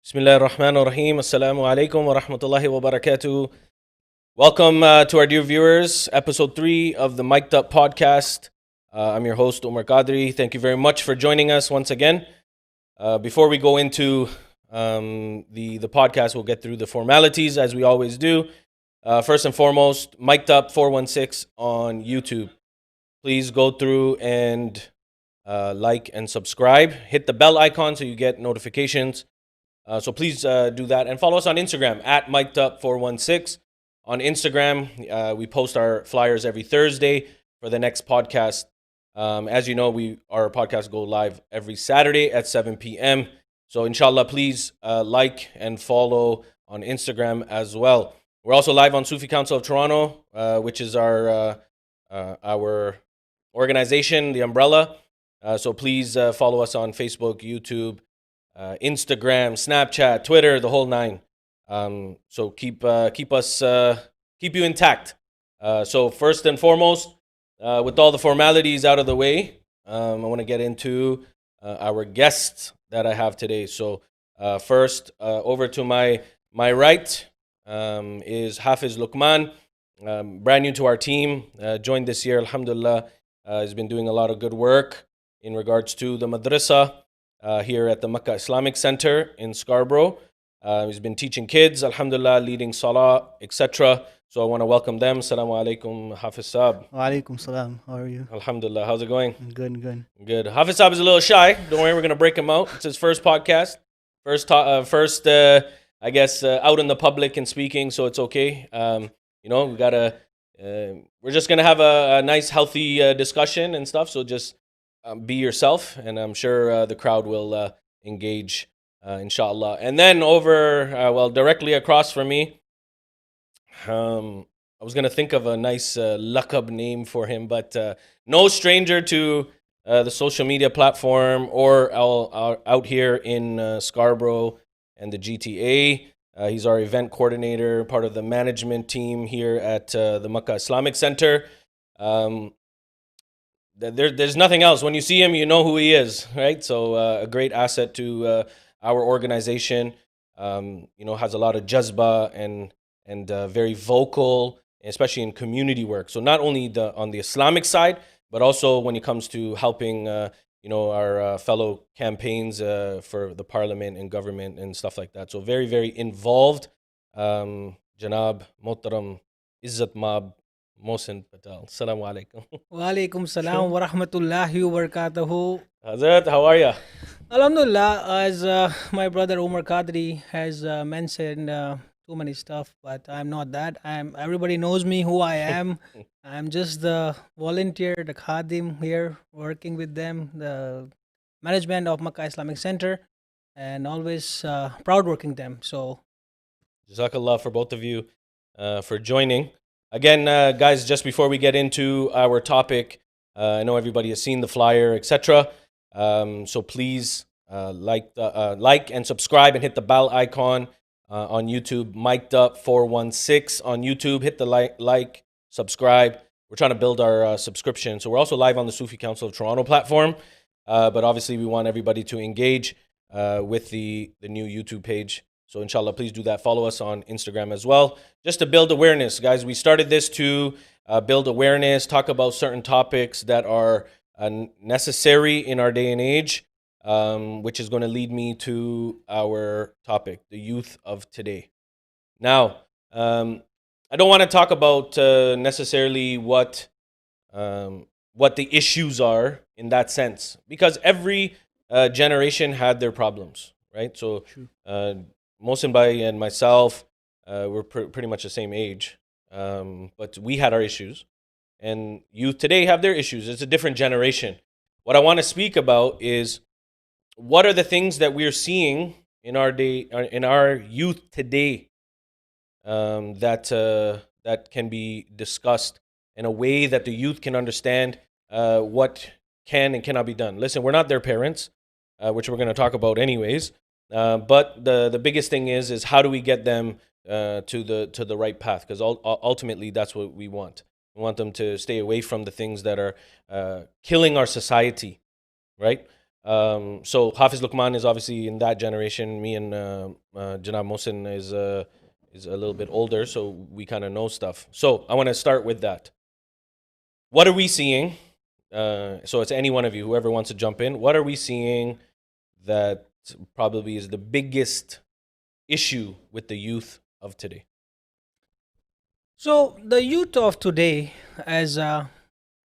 Bismillah ar-Rahman ar-Rahim. Assalamu alaikum wa rahmatullahi wa barakatuh. Welcome to our dear viewers, episode 3 of the Mic'd Up podcast. I'm your host, Omar Qadri. Thank you very much for joining us once again. Before we go into the podcast, we'll get through the formalities as we always do. First and foremost, Mic'd Up 416 on YouTube. Please go through and like and subscribe. Hit the bell icon so you get notifications. So please do that. And follow us on Instagram at Mic'dUp416. On Instagram, we post our flyers every Thursday for the next podcast. As you know, our podcast go live every Saturday at 7 p.m. So inshallah, please like and follow on Instagram as well. We're also live on Sufi Council of Toronto, which is our organization, the umbrella. So please follow us on Facebook, YouTube, Instagram, Snapchat, Twitter, the whole nine. So keep you intact. So first and foremost, with all the formalities out of the way, I want to get into our guest that I have today. So first, over to my right is Hafiz Luqman, brand new to our team, joined this year, alhamdulillah. He's been doing a lot of good work in regards to the madrasa here at the Makkah Islamic Center in Scarborough. He's been teaching kids, alhamdulillah, leading salah, etc. So I want to welcome them. Assalamu alaikum, Hafiz Saab. Wa alaikum salam. How are you? Alhamdulillah. How's it going? Good. Good. Hafiz Saab is a little shy. Don't worry, we're going to break him out. It's his first podcast. First, I guess, out in the public and speaking, so it's okay. We got to, we're just going to have a nice, healthy discussion and stuff. So just be yourself, and I'm sure the crowd will engage, inshallah. And then directly across from me, I was going to think of a nice laqab name for him, but no stranger to the social media platform or out here in Scarborough and the GTA. He's our event coordinator, part of the management team here at the Makkah Islamic Center. There's nothing else. When you see him, you know who he is, right? So a great asset to our organization. Has a lot of jazba and very vocal, especially in community work. So not only on the Islamic side, but also when it comes to helping, our fellow campaigns for the parliament and government and stuff like that. So very, very involved. Janab Mohtaram Izzat Mab Mohsin Patel. Assalamu alaikum. Wa alaikum salam wa rahmatullahi wa barakatuhu. Hazrat, how are you? Alhamdulillah, as my brother Omar Qadri has mentioned too many stuff, but I'm not that. Everybody knows me, who I am. I'm just the volunteer, the khadim here, working with them, the management of Makkah Islamic Center, and always proud working them. So, Jazakallah for both of you for joining. Again, guys, just before we get into our topic, I know everybody has seen the flyer, etc. So please like and subscribe and hit the bell icon on YouTube. Mic'd Up 416 on YouTube. Hit the like, subscribe. We're trying to build our subscription. So we're also live on the Sufi Council of Toronto platform. But obviously, we want everybody to engage with the new YouTube page. So inshallah, please do that. Follow us on Instagram as well. Just to build awareness, guys. We started this to build awareness, talk about certain topics that are necessary in our day and age, which is going to lead me to our topic, the youth of today. Now, I don't want to talk about necessarily what the issues are in that sense, because every generation had their problems, right? So Mohsin Bhai and myself, we're pretty much the same age, but we had our issues, and youth today have their issues. It's a different generation. What I want to speak about is what are the things that we're seeing in our youth today that can be discussed in a way that the youth can understand what can and cannot be done. Listen, we're not their parents, which we're going to talk about anyways. But the biggest thing is how do we get them to the right path? Because ultimately that's what we want. We want them to stay away from the things that are killing our society, right? So Hafiz Luqman is obviously in that generation. Me and Janab Mohsin is a little bit older, so we kind of know stuff. So I want to start with that. What are we seeing? So it's any one of you, whoever wants to jump in. What are we seeing that probably is the biggest issue with the youth of today? So the youth of today, as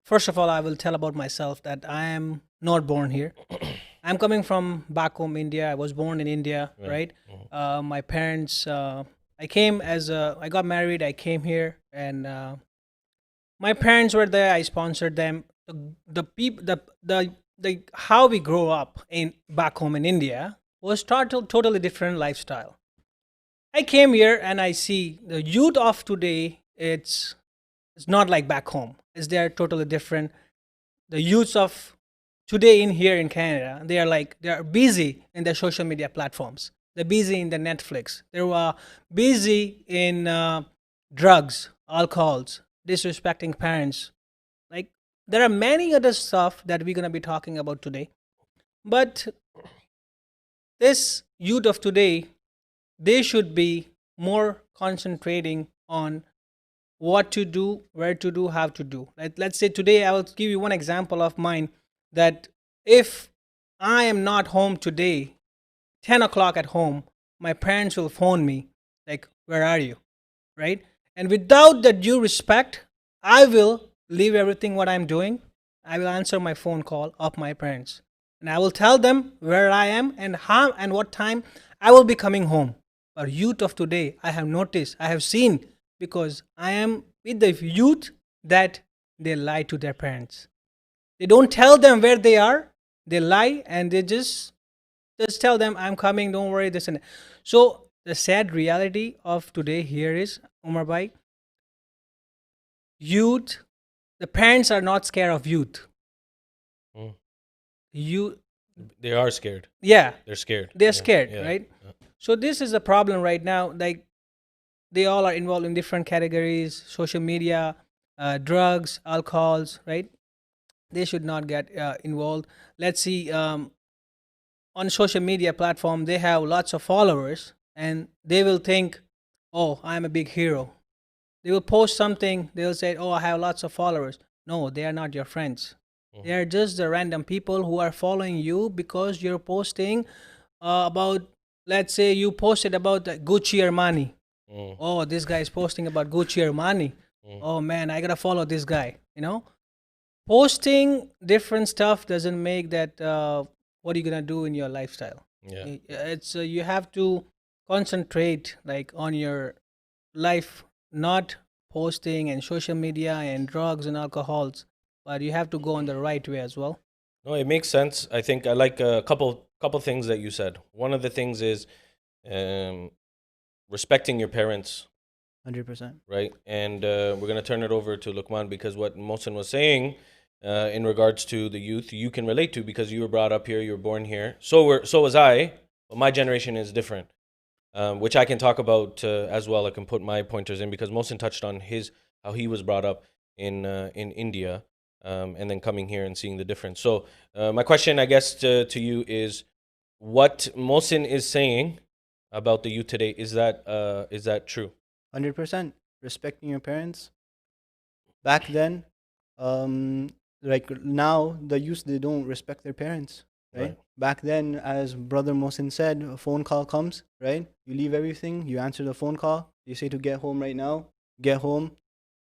first of all, I will tell about myself that I am not born here. I'm coming from back home, India. I was born in India, right? My parents. I came as I got married. I came here, and my parents were there. I sponsored them. The people, the how we grow up in back home in India was totally different lifestyle. I came here and I see the youth of today. It's not like back home. It's they're totally different. The youths of today in here in Canada, they are busy in their social media platforms. They're busy in the Netflix. They were busy in drugs, alcohols, disrespecting parents. Like there are many other stuff that we're gonna be talking about today. But this youth of today, they should be more concentrating on what to do, where to do, how to do. Let's say today, I will give you one example of mine that if I am not home today, 10 o'clock at home, my parents will phone me, like, where are you? Right? And without the due respect, I will leave everything what I'm doing. I will answer my phone call of my parents. And I will tell them where I am and how and what time I will be coming home. But youth of today, I have noticed, I have seen, because I am with the youth, that they lie to their parents. They don't tell them where they are. They lie and they just tell them, I'm coming, don't worry, this and that. So the sad reality of today here is, Omar Bhai, youth, the parents are not scared of youth. Mm. You, They are scared. yeah, They're scared. they're Yeah, scared, yeah, right? yeah. So this is a problem right now. Like they all are involved in different categories: social media, drugs, alcohols, right? They should not get involved. Let's see, on social media platform, they have lots of followers, and they will think, "Oh, I'm a big hero." They will post something. They will say, "Oh, I have lots of followers." No, they are not your friends. They Mhm. are just the random people who are following you because you're posting about. Let's say you posted about the Gucci Armani. Mm, Oh, this guy is posting about Gucci Armani. mm. Oh man, I gotta follow this guy. Posting different stuff doesn't make that what are you gonna do in your lifestyle. Yeah. It's you have to concentrate like on your life, not posting and social media and drugs and alcohols, but you have to go on the right way as well. No, it makes sense. I think I like a couple things that you said. One of the things is um, respecting your parents, 100%. right? And we're gonna turn it over to Lukman because what Mohsin was saying in regards to the youth, you can relate to because you were brought up here, you were born here. So was I, but my generation is different, which I can talk about as well. I can put my pointers in because Mohsin touched on his how he was brought up in India, and then coming here and seeing the difference. So my question, I guess, to you is, what Mohsin is saying about the youth today, is that true? 100%. Respecting your parents. Back then, like now, the youth, they don't respect their parents, right? Right. Back then, as Brother Mohsin said, a phone call comes, right? You leave everything, you answer the phone call. You say to get home right now, get home.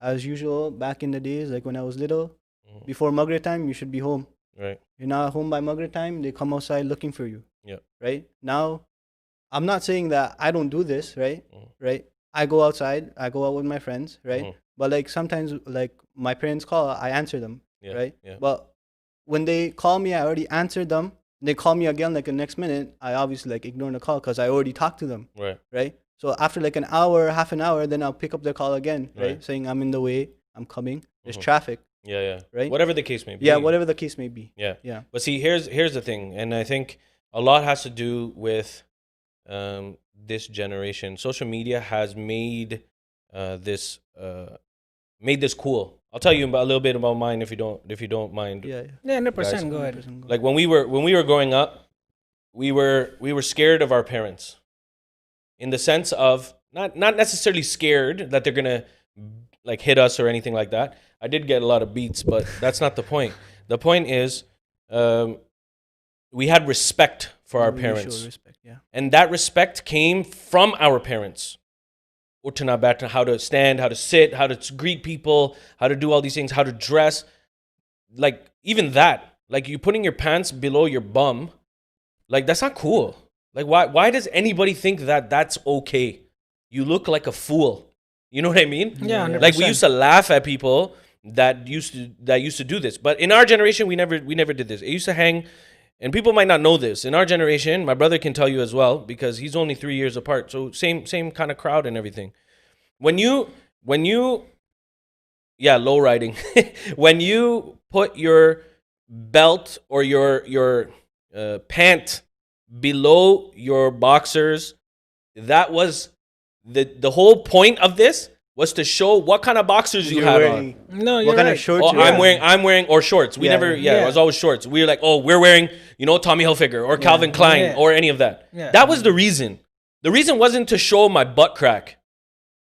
As usual, back in the days, like when I was little, Mhm. before Maghrib time, you should be home. Right. You're not home by Maghrib time, they come outside looking for you, Yeah. right? Now, I'm not saying that I don't do this, right? Mhm. Right? I go outside, I go out with my friends, right? Mhm. But like sometimes like my parents call, I answer them, Yeah. right? Yeah. But when they call me, I already answered them. They call me again like the next minute, I obviously like ignore the call because I already talked to them, Right. right? So after like an hour, half an hour, then I'll pick up their call again, right? Right. Saying I'm in the way, I'm coming, there's Mhm. traffic, Yeah. Yeah. right? Whatever the case may be. Yeah, whatever the case may be. Yeah. Yeah. But see, here's the thing, and I think a lot has to do with this generation. Social media has made this cool. I'll tell you a little bit about mine if you don't mind. Yeah. Yeah, 100%. Guys. Go ahead. Like when we were growing up, we were scared of our parents, in the sense of not necessarily scared that they're gonna like hit us or anything like that. I did get a lot of beats, but that's not the point. The point is, we had respect for our We parents, show respect, yeah. and that respect came from our parents. Utna baitna, how to stand, how to sit, how to greet people, how to do all these things, how to dress. Like even that, like you putting your pants below your bum, like that's not cool. Like why does anybody think that that's okay? You look like a fool. You know what I mean? Yeah, 100%. Like we used to laugh at people that used to do this. But in our generation, we never did this. It used to hang, and people might not know this. In our generation, my brother can tell you as well, because he's only 3 years apart. So same kind of crowd and everything. When you low riding. When you put your belt or your pant below your boxers, that was the whole point of this, was to show what kind of boxers you had on. No, you're What kind right. of shorts Oh, you I'm wearing? wearing or shorts. We Yeah, never, yeah. it was always shorts. We were like, oh, we're wearing, Tommy Hilfiger or Calvin Klein Yeah. or any of that. Yeah. That was the reason. The reason wasn't to show my butt crack.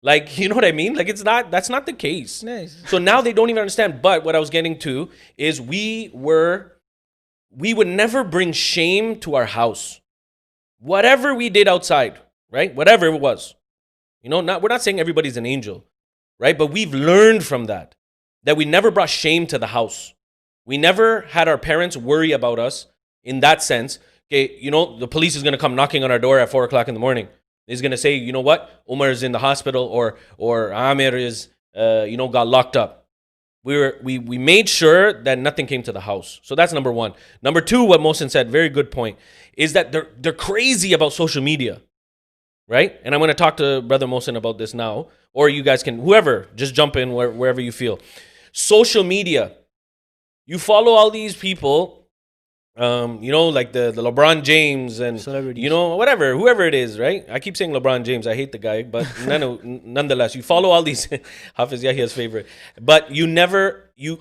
Like, you know what I mean? Like, that's not the case. Nice. So now they don't even understand. But what I was getting to is we would never bring shame to our house. Whatever we did outside, right? Whatever it was. We're not saying everybody's an angel, right? But we've learned from that we never brought shame to the house. We never had our parents worry about us in that sense. Okay, the police is going to come knocking on our door at 4 o'clock in the morning. He's going to say, you know what? Omar is in the hospital, or Amir is, got locked up. We made sure that nothing came to the house. So that's number one. Number two, what Mohsin said, very good point, is that they're crazy about social media. Right? And I'm going to talk to Brother Mohsin about this now. Or you guys can, whoever, just jump in wherever you feel. Social media. You follow all these people, like the LeBron James and, Celebrities. whatever, whoever it is, right? I keep saying LeBron James. I hate the guy. But nonetheless, you follow all these, Hafiz Yahia's favorite. But you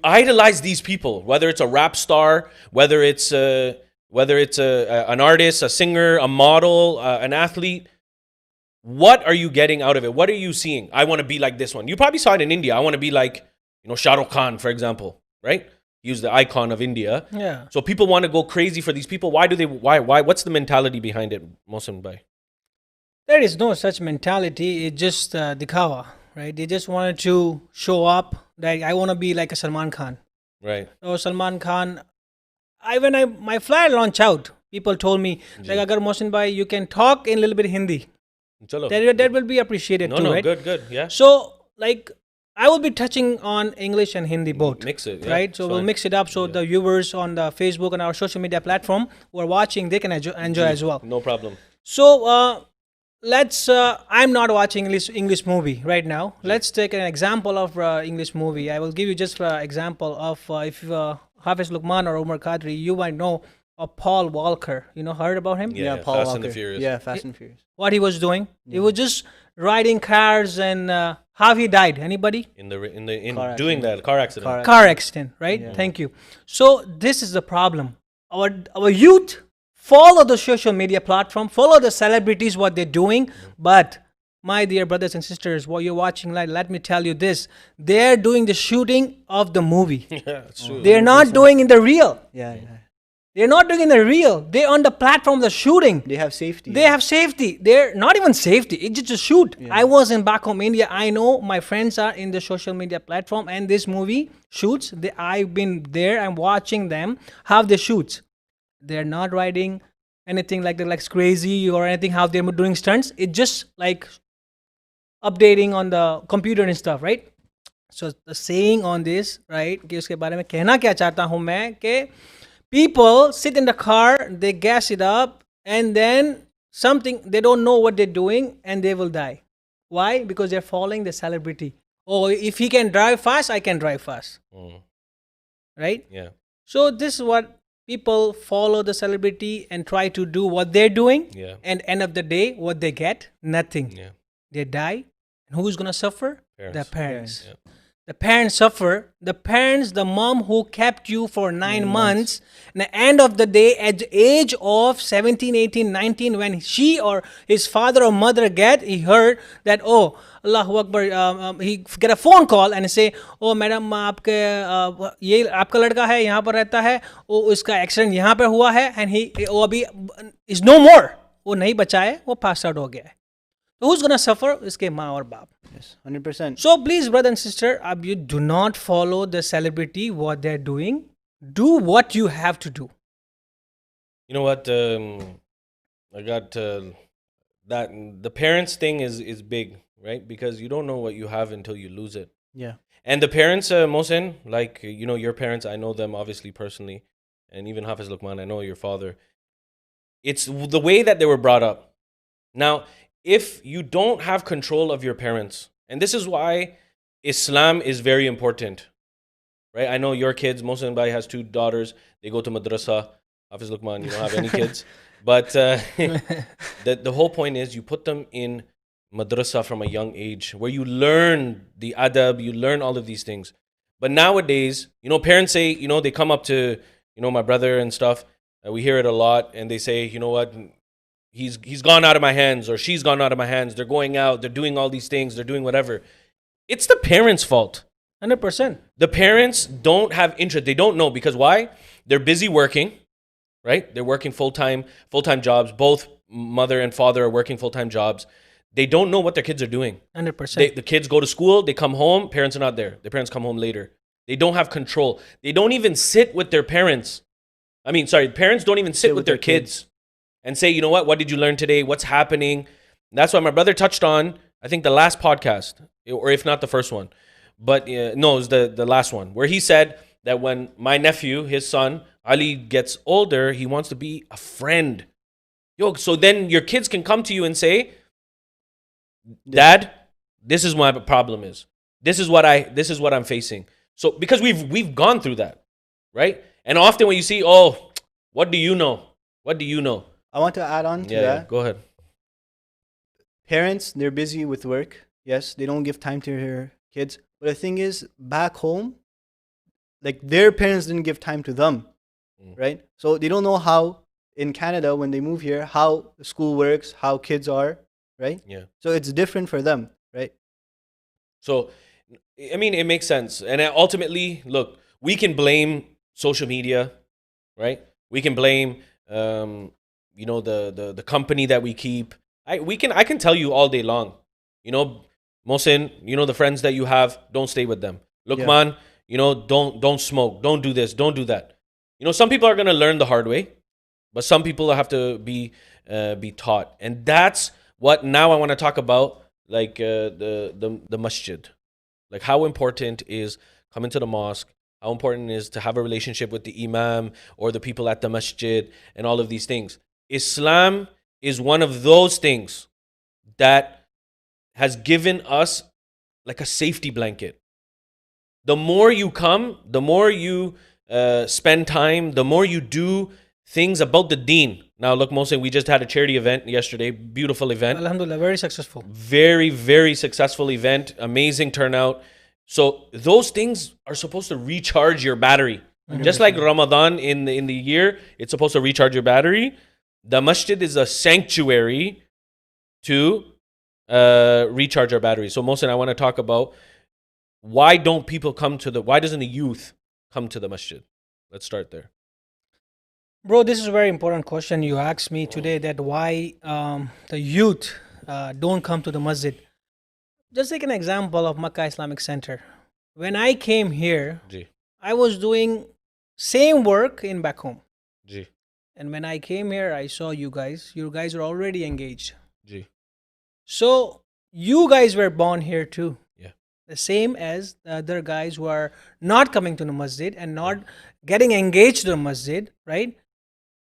idolize these people, whether it's a rap star, whether it's an artist, a singer, a model, an athlete. What are you getting out of it? What are you seeing? I want to be like this one. You probably saw it in India. I want to be like, Shah Rukh Khan, for example, right? He's the icon of India. Yeah. So people want to go crazy for these people. Why? What's the mentality behind it, Mohsin Bhai? There is no such mentality. It's just dikhawa, right? They just wanted to show up that I want to be like a Salman Khan. Right. So Salman Khan, when my flyer launch out, people told me, like, agar Mohsin Bhai, you can talk in a little bit Hindi. Chalo. That will be appreciated too, right? Good, yeah. So, like, I will be touching on English and Hindi both. Mix it, yeah, right? So we'll fine. mix it up so the viewers on the Facebook and our social media platform who are watching, they can enjoy as well. No problem. So I'm not watching English movie right now. Let's take an example of English movie. I will give you just an example of if Hafiz Luqman or Omar Qadri, you might know of Paul Walker. Heard about him? Yeah, Paul Fast Walker. and the Furious. Yeah, Fast and Furious. What he was doing? He was just riding cars, and how he died. Anybody? In Car doing accident. that car accident. Car accident, right? Yeah. Thank you. So this is the problem. Our youth follow the social media platform, follow the celebrities, what they're doing, but my dear brothers and sisters, what you're watching, let me tell you this: they're doing the shooting of the movie. Yeah, it's true. They're not doing in the real. Yeah. They're not doing in the real. They're on the platform of the shooting. They have safety. They have safety. They're not even safety. It's just a shoot. Yeah. I was in back home India. I know my friends are in the social media platform and this movie shoots. I've been there. I'm watching them how they shoot. They're not riding anything like crazy or anything how they're doing stunts. It's just like updating on the computer and stuff, right? So the saying on this, right? कि उसके बारे में कहना क्या चाहता हूँ मैं कि people sit in the car, they gas it up, and then they don't know what they're doing, and they will die. Why? Because they're following the celebrity. Oh, if he can drive fast, I can drive fast. Right? Yeah. So this is what people follow the celebrity and try to do what they're doing. Yeah. And end of the day, what they get? Nothing. Yeah. They die. And who's going to suffer? Parents. The parents. Yeah. The parents suffer. The mom who kept you for 9 9 months, at the end of the day, at the age of 17, 18, 19, when she or his father or mother he heard that, oh, Allahu Akbar, he get a phone call and say, oh, madam, आपके ये आपका लड़का है, यहाँ पर रहता है, वो उसका एक्सीडेंट यहाँ पे हुआ है, and वो अभी is no more, वो नहीं बचा है, वो pass out हो गया है. So who's gonna suffer? इसके माँ और बाप. Yes, 100%. So please, brother and sister, you do not follow the celebrity, what they're doing. Do what you have to do. You know what? I got that. The parents thing is big, right? Because you don't know what you have until you lose it. Yeah. And the parents, Mohsin, like, you know, your parents, I know them obviously personally. And even Hafiz Luqman, I know your father. It's the way that they were brought up. Now, if you don't have control of your parents, and this is why Islam is very important, right? I know your kids, Mohsin Bhai has 2 daughters. They go to madrasa. Hafiz Luqman, you don't have any kids. But the whole point is you put them in madrasa from a young age where you learn the adab, you learn all of these things. But nowadays, you know, parents say, you know, they come up to, you know, my brother and stuff. We hear it a lot. And they say, you know what? He's gone out of my hands, or she's gone out of my hands. They're going out. They're doing all these things. They're doing whatever. It's the parents' fault. 100%. The parents don't have interest. They don't know, because why? They're busy working, right? They're working full-time jobs. Both mother and father are working full-time jobs. They don't know what their kids are doing. 100%. The kids go to school. They come home. Parents are not there. Their parents come home later. They don't have control. They don't even sit with their parents. Parents don't even sit with their kids and say, you know what did you learn today? What's happening? That's why my brother touched on, I think, the last podcast, or if not the first one. But no, it was the last one, where he said that when my nephew, his son, Ali, gets older, he wants to be a friend. So then your kids can come to you and say, Dad, this is what my problem is. This is what I'm facing. So because we've gone through that, right? And often when you see, oh, what do you know? What do you know? I want to add on to that. Yeah, go ahead. Parents, they're busy with work. Yes, they don't give time to their kids. But the thing is, back home, like, their parents didn't give time to them, right? So they don't know how, in Canada, when they move here, how school works, how kids are, right? Yeah. So it's different for them, right? So, I mean, it makes sense. And ultimately, look, we can blame social media, right? We can blame, you know, the company that we keep. I can tell you all day long, you know, Mohsin, you know, the friends that you have, don't stay with them. Luqman, you know, don't smoke, don't do this, don't do that. You know, some people are gonna learn the hard way, but some people have to be taught, and that's what now I want to talk about, like the masjid, like how important is coming to the mosque, how important it is to have a relationship with the imam or the people at the masjid, and all of these things. Islam is one of those things that has given us like a safety blanket. The more you come, the more you spend time, the more you do things about the deen. Now, look, Mohsin, we just had a charity event yesterday. Beautiful event. Alhamdulillah, very successful. Very, very successful event. Amazing turnout. So those things are supposed to recharge your battery. 100%. Just like Ramadan in the year, it's supposed to recharge your battery. The masjid is a sanctuary to recharge our battery. So, Mohsin, I want to talk about why doesn't the youth come to the masjid? Let's start there. Bro, this is a very important question you asked me today, that why the youth don't come to the masjid. Just take an example of Makkah Islamic Center. When I came here, I was doing same work in back home. And when I came here, I saw you guys. You guys are already engaged. So you guys were born here too. Yeah. The same as the other guys who are not coming to the masjid and not getting engaged to the masjid, right?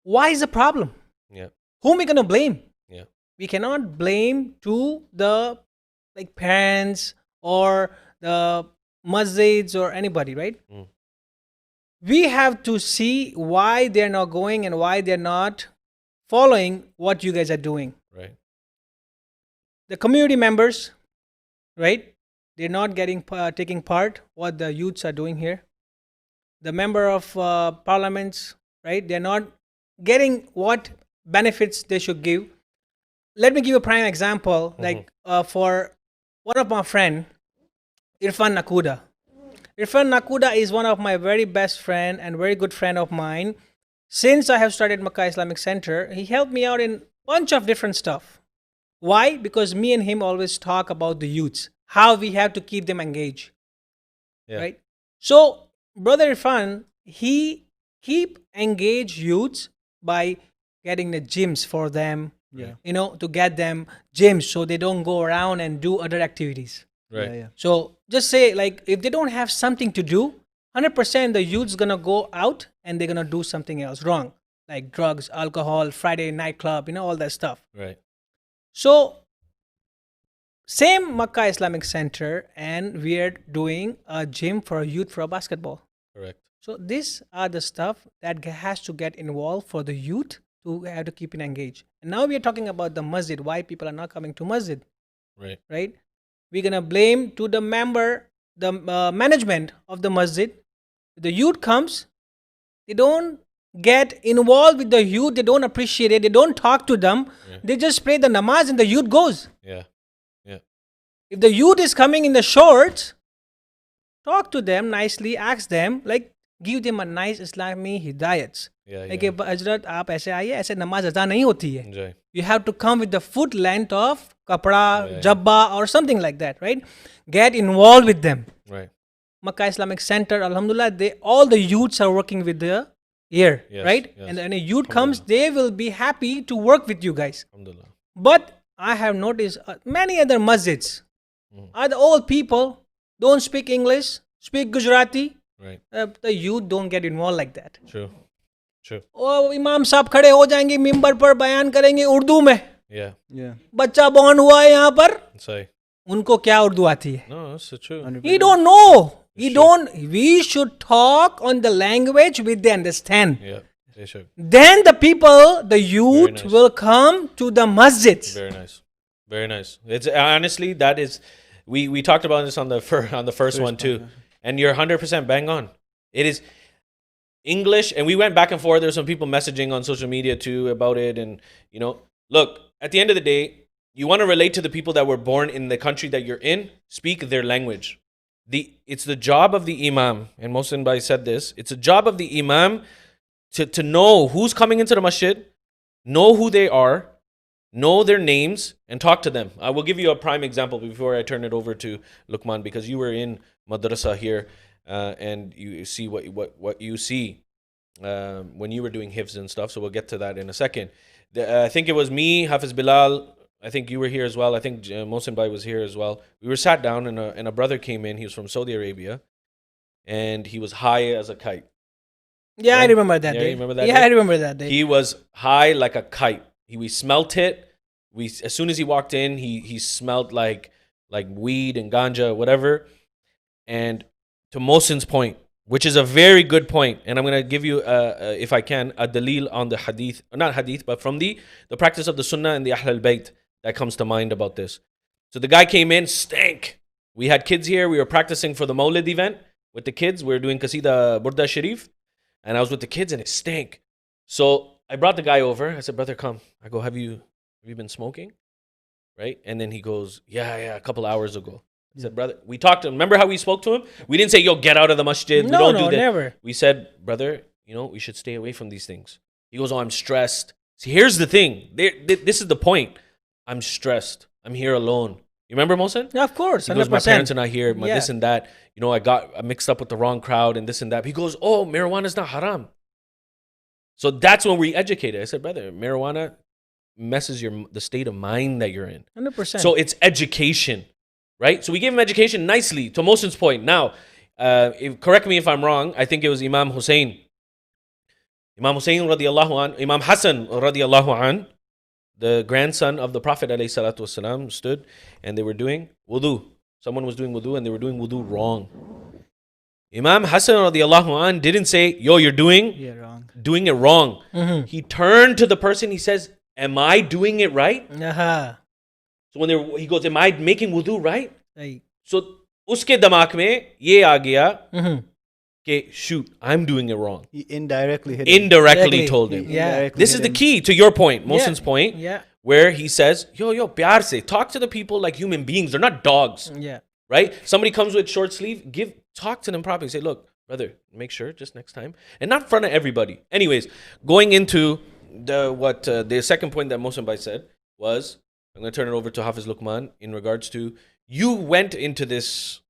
Why is the problem? Yeah. Whom are we gonna blame? Yeah. We cannot blame to the parents or the masjids or anybody, right? We have to see why they're not going and why they're not following what you guys are doing. Right. The community members, right? they're not getting taking part what the youths are doing here. The member of parliaments, right? They're not getting what benefits they should give. Let me give you a prime example. Like for one of my friend, Irfan Nakuda. Irfan Nakuda is one of my very best friend and very good friend of mine. Since I have started Makkah Islamic Center, he helped me out in bunch of different stuff. Why? Because me and him always talk about the youths, how we have to keep them engaged. Yeah. Right? So, Brother Irfan, he keep engaged youths by getting the gyms for them, Yeah. to get them gyms so they don't go around and do other activities. Right. Yeah. So just say, like, if they don't have something to do, 100% the youth's gonna go out and they're gonna do something else wrong, like drugs, alcohol, Friday nightclub, all that stuff. Right. So same Makkah Islamic Center, and we are doing a gym for youth for basketball. Correct. So these are the stuff that has to get involved for the youth to have to keep it engaged. And now we are talking about the masjid, why people are not coming to masjid, Right. right? We're gonna blame to the member, the management of the masjid. The youth comes, they don't get involved with the youth, they don't appreciate it, they don't talk to them, they just pray the namaz and the youth goes. Yeah. Yeah. If the youth is coming in the shorts, talk to them nicely, ask them, like, give them a nice Islami hidayats. Yeah. Like, Yeah. Hazrat, aap aise आइए, ऐसे नमाज अदा नहीं होती है. Enjoy. You have to come with the foot length of kapra, Yeah. jabba, or something like that, right? Get involved with them. Right. Makkah Islamic Center, Alhamdulillah, all the youths are working with the ear, Yes, right? yes. And when a youth comes, they will be happy to work with you guys. Alhamdulillah. But I have noticed many other masjids are the old people, don't speak English, speak Gujarati. Right. The youth don't get involved like that. True. True. ओ इमाम साहब खड़े हो जाएंगे मिंबर पर बयान करेंगे उर्दू में. Yeah. Yeah. बच्चा बॉर्न हुआ है यहाँ पर, Say. उनको क्या उर्दू आती है? No, that's true. 100%. He don't know. We should talk on the language which they understand. Yeah. They should. Then the people, the youth nice. will come to the masjids. Very nice. Very nice. It's honestly, that is, we talked about this on the first one too, and you're 100% bang on. It is English, and we went back and forth. There's some people messaging on social media too about it, and look, at the end of the day, you want to relate to the people that were born in the country that you're in. Speak their language. It's the job of the imam, and Mohsin Bhai said this. It's a job of the imam to know who's coming into the masjid, know who they are, know their names, and talk to them. I will give you a prime example before I turn it over to Luqman, because you were in madrasa here, and you see what you see when you were doing hifz and stuff. So we'll get to that in a second. I think it was me, Hafiz Bilal. I think you were here as well. I think Mohsin Bhai was here as well. We were sat down, and a brother came in. He was from Saudi Arabia, and he was high as a kite. Yeah, Right? I remember that Yeah, day. you remember that yeah, day? I remember that day. He was high like a kite. We smelt it. As soon as he walked in, he smelled like weed and ganja, whatever. And to Mohsin's point, which is a very good point, and I'm going to give you, if I can, a dalil on the hadith, not hadith, but from the practice of the sunnah and the Ahl al-Bayt that comes to mind about this. So the guy came in, stank. We had kids here. We were practicing for the Mawlid event with the kids. We were doing Qasida Burda Sharif, and I was with the kids, and it stank. So I brought the guy over. I said, brother, come. I go, have you been smoking? Right? And then he goes, yeah, a couple hours ago. I said, brother, we talked to him. Remember how we spoke to him? We didn't say, yo, get out of the masjid. No, we don't do that. never. We said, brother, we should stay away from these things. He goes, oh, I'm stressed. See, here's the thing. This is the point. I'm stressed. I'm here alone. You remember, Mohsin? Yeah, of course, 100%. He goes, my parents are not here. Yeah. This and that. I got mixed up with the wrong crowd and this and that. He goes, oh, marijuana is not haram. So that's when we educated. I said, brother, marijuana messes the state of mind that you're in. 100%. So it's education, right? So we gave him education nicely, to Mohsin's point. Now, correct me if I'm wrong. I think it was Imam Hussein. Imam Hussein radiallahu an, Imam Hassan radiallahu an, the grandson of the Prophet alayhi salatu wasalam, stood and they were doing wudu. Someone was doing wudu and they were doing wudu wrong. Imam Hassan radiallahu an didn't say, yo, you're doing it wrong. Mm-hmm. He turned to the person, he says, am I doing it right? Uh-huh. So he goes, am I making wudu right? Right. So उसके दिमाग में ये आ गया कि shoot, I'm doing it wrong. He indirectly hit him. Indirectly told him. Yeah. Indirectly This hit is the him. key to your point, Mohsin's point, Yeah. where he says, yo, pyar se, talk to the people like human beings. They're not dogs, Yeah. right? Somebody comes with short sleeve, talk to them properly. Say, look, brother, make sure just next time. And not in front of everybody. Anyways, going into the second point that Mohsin Bhai said was, I'm going to turn it over to Hafiz Luqman in regards to, you went into this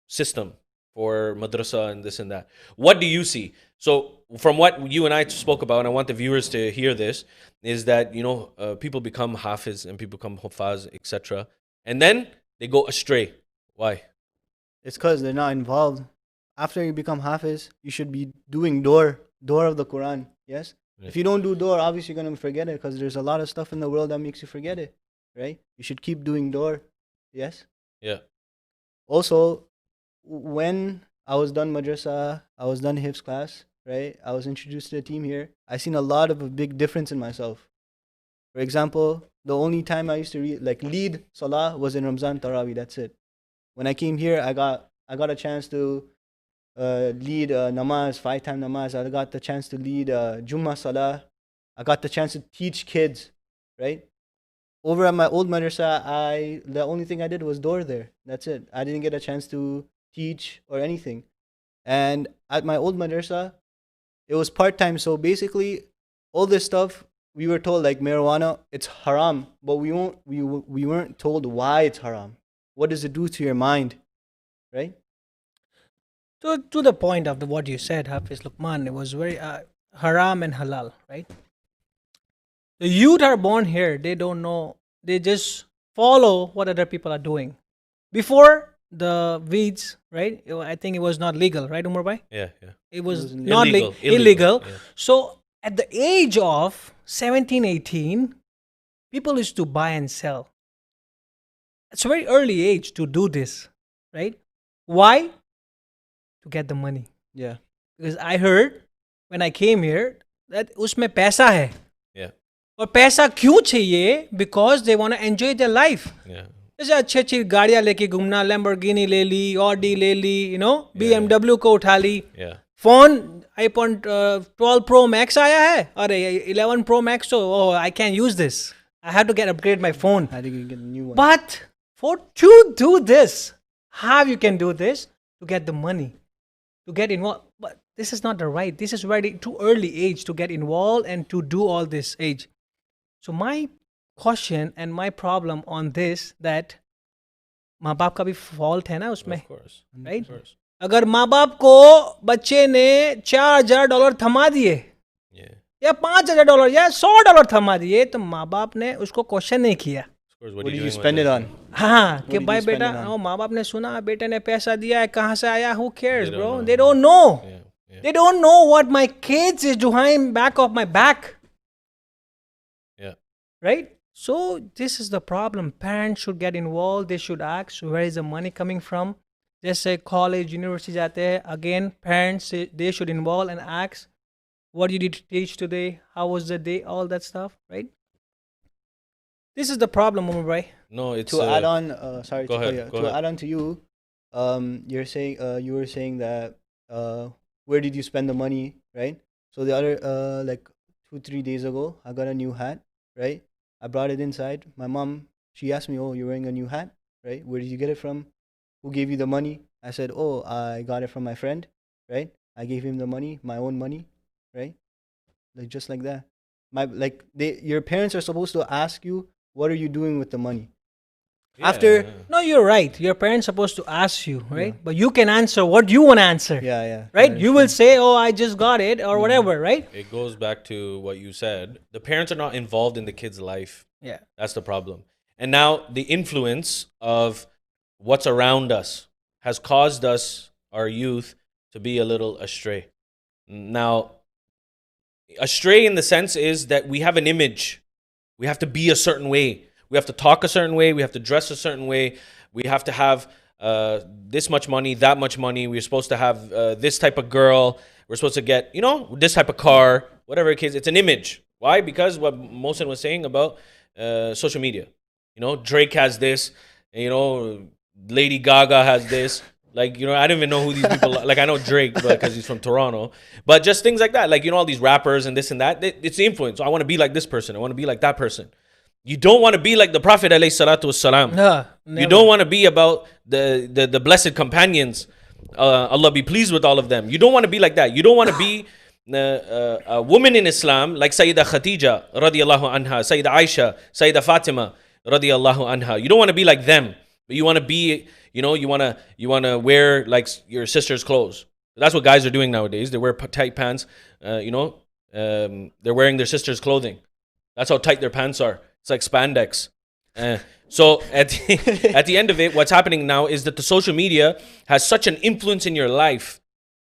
system for madrasa and this and that. What do you see? So from what you and I spoke about, and I want the viewers to hear this, is that, people become hafiz and people become hufaz, etc. And then they go astray. Why? It's because they're not involved. After you become hafiz, you should be doing door of the Quran. Yes? Right. If you don't do door, obviously you're going to forget it, because there's a lot of stuff in the world that makes you forget it. Right? You should keep doing door. Yes? Yeah. Also, when I was done madrasa, I was done hifz class, right? I was introduced to the team here. I seen a lot of a big difference in myself. For example, the only time I used to lead salah was in Ramzan Tarawih. That's it. When I came here, I got a chance to lead namaz, 5-time namaz. I got the chance to lead Jummah salah. I got the chance to teach kids, right? Over at my old madrasa, the only thing I did was door there. That's it. I didn't get a chance to teach or anything. And at my old madrasa, it was part-time. So basically, all this stuff, we were told, like marijuana, it's haram, but we weren't told why it's haram. What does it do to your mind, right? To the point of what you said, Hafiz Luqman, it was very haram and halal, right? The youth are born here. They don't know. They just follow what other people are doing. Before the weeds, right? I think it was not legal, right, Umar bhai? Yeah. It was illegal. not illegal. Yeah. So at the age of 17, 18, people used to buy and sell. It's a very early age to do this, right? Why? To get the money. Yeah. Because I heard when I came here that उसमें पैसा है. Yeah. और पैसा क्यों चाहिए? Because they want to enjoy their life. Yeah. जैसे अच्छी अच्छी गाड़ियाँ लेके घूमना, लैम्बोर्गिनी ले ली, ऑडी ले ली, BMW को उठा ली. Yeah. Phone iPhone 12 Pro Max आया है. अरे 11 Pro Max तो I can't use this. I have to upgrade my phone. I think you get a new one. But to do this, how you can do this? To get the money, to get involved. But this is not the right. This is very too early age to get involved and to do all this age. So my caution and my problem on this, that माँ बाप का भी fault है ना उसमें, Of course. right? Of course. अगर माँ बाप को बच्चे ने $4,000 थमा दिए, Yeah. या $5,000 या $100 थमा दिए, तो माँ बाप ने उसको क्वेश्चन नहीं किया. Of course. What are did you you doing spend with it this? on? हाँ कि did you भाई spend बेटा, it on? माँ बाप ने सुना बेटे ने पैसा दिया है, कहाँ से आया, who cares, They don't bro? know. They don't know. Yeah. They don't know what my kids is behind back of my back. Yeah. Right? So this is the problem. Parents should get involved. They should ask where is the money coming from. Just say college, university जाते हैं. Again, parents, they should involve and ask, what you did to teach today? How was the day? All that stuff, right? This is the problem, Umar bhai. No, it's To add on, sorry, go to, ahead, go to ahead. add on to you, you were saying that where did you spend the money, right? So the other like 2-3 days ago, I got a new hat, right? I brought it inside. My mom, she asked me, "Oh, you're wearing a new hat, right? Where did you get it from? Who gave you the money?" I said, "Oh, I got it from my friend, right? I gave him the money, my own money, right? Like just like that. Your parents are supposed to ask you, what are you doing with the money? Yeah. After No, you're right. Your parents supposed to ask you, right? Yeah. But you can answer what you want to answer. yeah, Right? I You will say, oh, I just got it or Mm-hmm. whatever, right? It goes back to what you said. The parents are not involved in the kid's life. Yeah. That's the problem. And now the influence of what's around us has caused us, our youth, to be a little astray. Now, astray in the sense is that we have an image. We have to be a certain way. We have to talk a certain way. We have to dress a certain way. We have to have this much money, that much money. We're supposed to have this type of girl. We're supposed to get, this type of car, whatever it is. It's an image. Why? Because what Mohsin was saying about social media. Drake has this, Lady Gaga has this. Like, you know, I don't even know who these people are. Like, I know Drake because he's from Toronto. But just things like that. Like, you know, all these rappers and this and that. It's the influence. I want to be like this person. I want to be like that person. You don't want to be like the Prophet alayhi salatu wassalam. No, You don't want to be about the blessed companions. Allah be pleased with all of them. You don't want to be like that. You don't want to be a woman in Islam like Sayyidah Khadija radiallahu anha, Sayyidah Aisha, Sayyidah Fatima radiallahu anha. You don't want to be like them, but you want to be, you know, you want to wear like your sister's clothes. That's what guys are doing nowadays. They wear tight pants. They're wearing their sister's clothing. That's how tight their pants are. It's like spandex. So at the end of it, what's happening now is that the social media has such an influence in your life,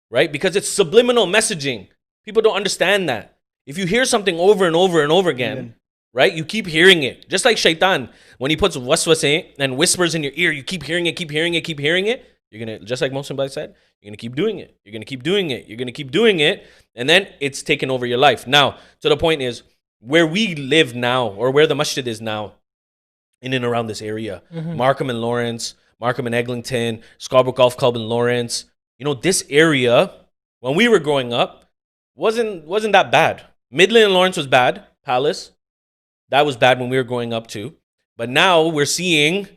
right? Because it's subliminal messaging. People don't understand that. If you hear something over and over and over again, right? You keep hearing it. Just like shaitan, when he puts waswaseh and whispers in your ear, you keep hearing it, keep hearing it, keep hearing it. You're going to, just like Mohsin said, you're going to keep doing it. You're going to keep doing it. You're going to keep doing it. And then it's taken over your life. Now, so the point is, where we live now, or where the masjid is now, in and around this area, Markham and Lawrence, Markham and Eglinton, Scarborough Golf Club and Lawrence, you know, this area, when we were growing up, wasn't that bad. Midland and Lawrence was bad. Palace, that was bad when we were growing up too. But now we're seeing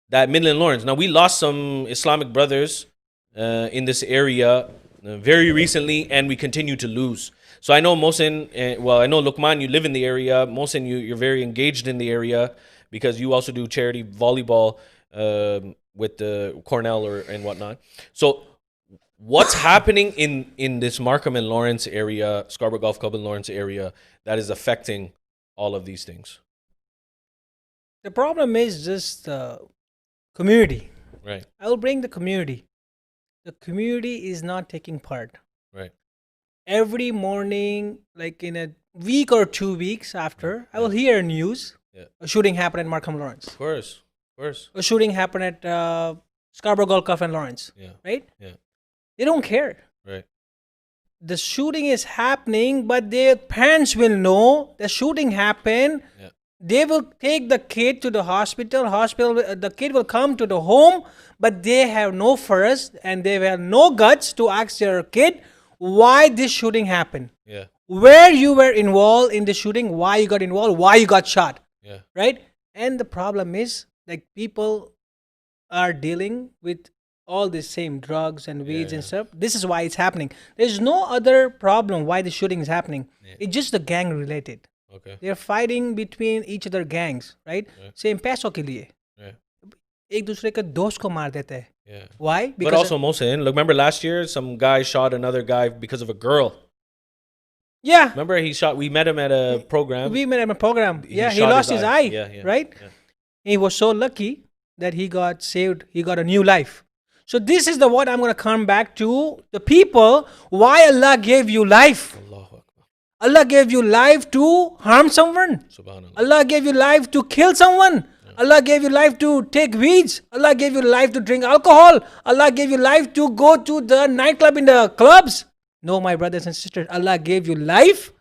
that Midland and Lawrence. Now, we lost some Islamic brothers in this area very recently, and we continue to lose. So I know Mohsin, I know Luqman, you live in the area. Mohsin, you're very engaged in the area because you also do charity volleyball with the Cornell and whatnot. So what's happening in this Markham and Lawrence area, Scarborough Golf Club and Lawrence area, that is affecting all of these things? The problem is just community. Right. I will bring the community. The community is not taking part. Right. Every morning, like in a week or 2 weeks after, I will hear news. A shooting happened at Markham Lawrence. Of course. A shooting happened at Scarborough Golf Club and Lawrence. Yeah. Right? Yeah. They don't care. Right. The shooting is happening, but their parents will know the shooting happened. Yeah. They will take the kid to the hospital. The kid will come to the home, but they have no first and they have no guts to ask their kid why this shooting happened. Yeah. Where you were involved in the shooting, why you got involved, why you got shot. Yeah. Right? And the problem is, like, people are dealing with all the same drugs and weeds and stuff. This is why it's happening. There's no other problem why the shooting is happening. It's just the gang related. Okay. They're fighting between each other gangs, right? Same पैसों के लिए. एक दूसरे के दोस्त को मार देते हैं. Yeah. Why? But also, Mohsin, look, remember last year, some guy shot another guy because of a girl. Yeah. Remember we met him at a program. We met him at a program. He shot lost his eye. Right? Yeah. He was so lucky that he got saved. He got a new life. So this is what I'm going to come back to. The people, why Allah gave you life. Allah gave you life to harm someone. Subhanallah. Allah gave you life to kill someone. Allah gave you life to take weeds. Allah gave you life to drink alcohol. Allah gave you life to go to the nightclub in the clubs. No, my brothers and sisters, Allah gave you life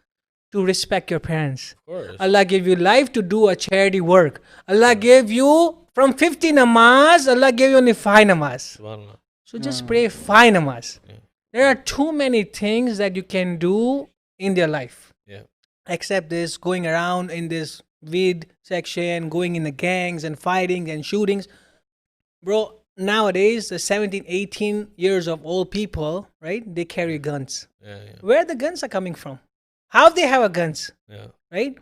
to respect your parents. Of course. Allah gave you life to do a charity work. Allah gave you from 50 namaz, Allah gave you only 5 namaz. Subhanallah. So just pray 5 namaz. There are too many things that you can do in their life. Yeah. Except this going around in this weed section, going in the gangs and fighting and shootings. Bro, nowadays, the 17, 18 years of old people, right? They carry guns. Yeah. Where the guns are coming from? How they have a guns? Yeah. Right?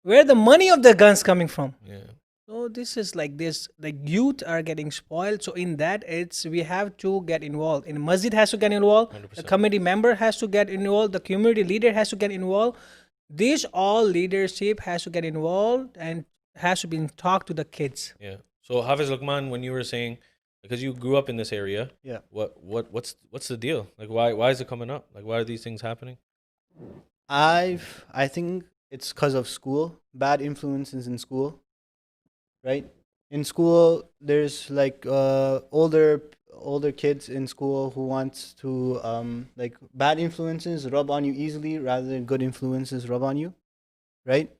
Where the money of the guns coming from? Yeah. So this is like this, like youth are getting spoiled. So in that, we have to get involved. In masjid has to get involved. 100%. The committee member has to get involved. The community leader has to get involved. This all leadership has to get involved and has to be talked to the kids. Yeah. So Hafiz Luqman, when you were saying, because you grew up in this area, what's the deal? Like why is it coming up? Like why are these things happening? I think it's because of school, bad influences in school, right? In school, there's like older kids in school who wants to like bad influences rub on you easily rather than good influences rub on you, right?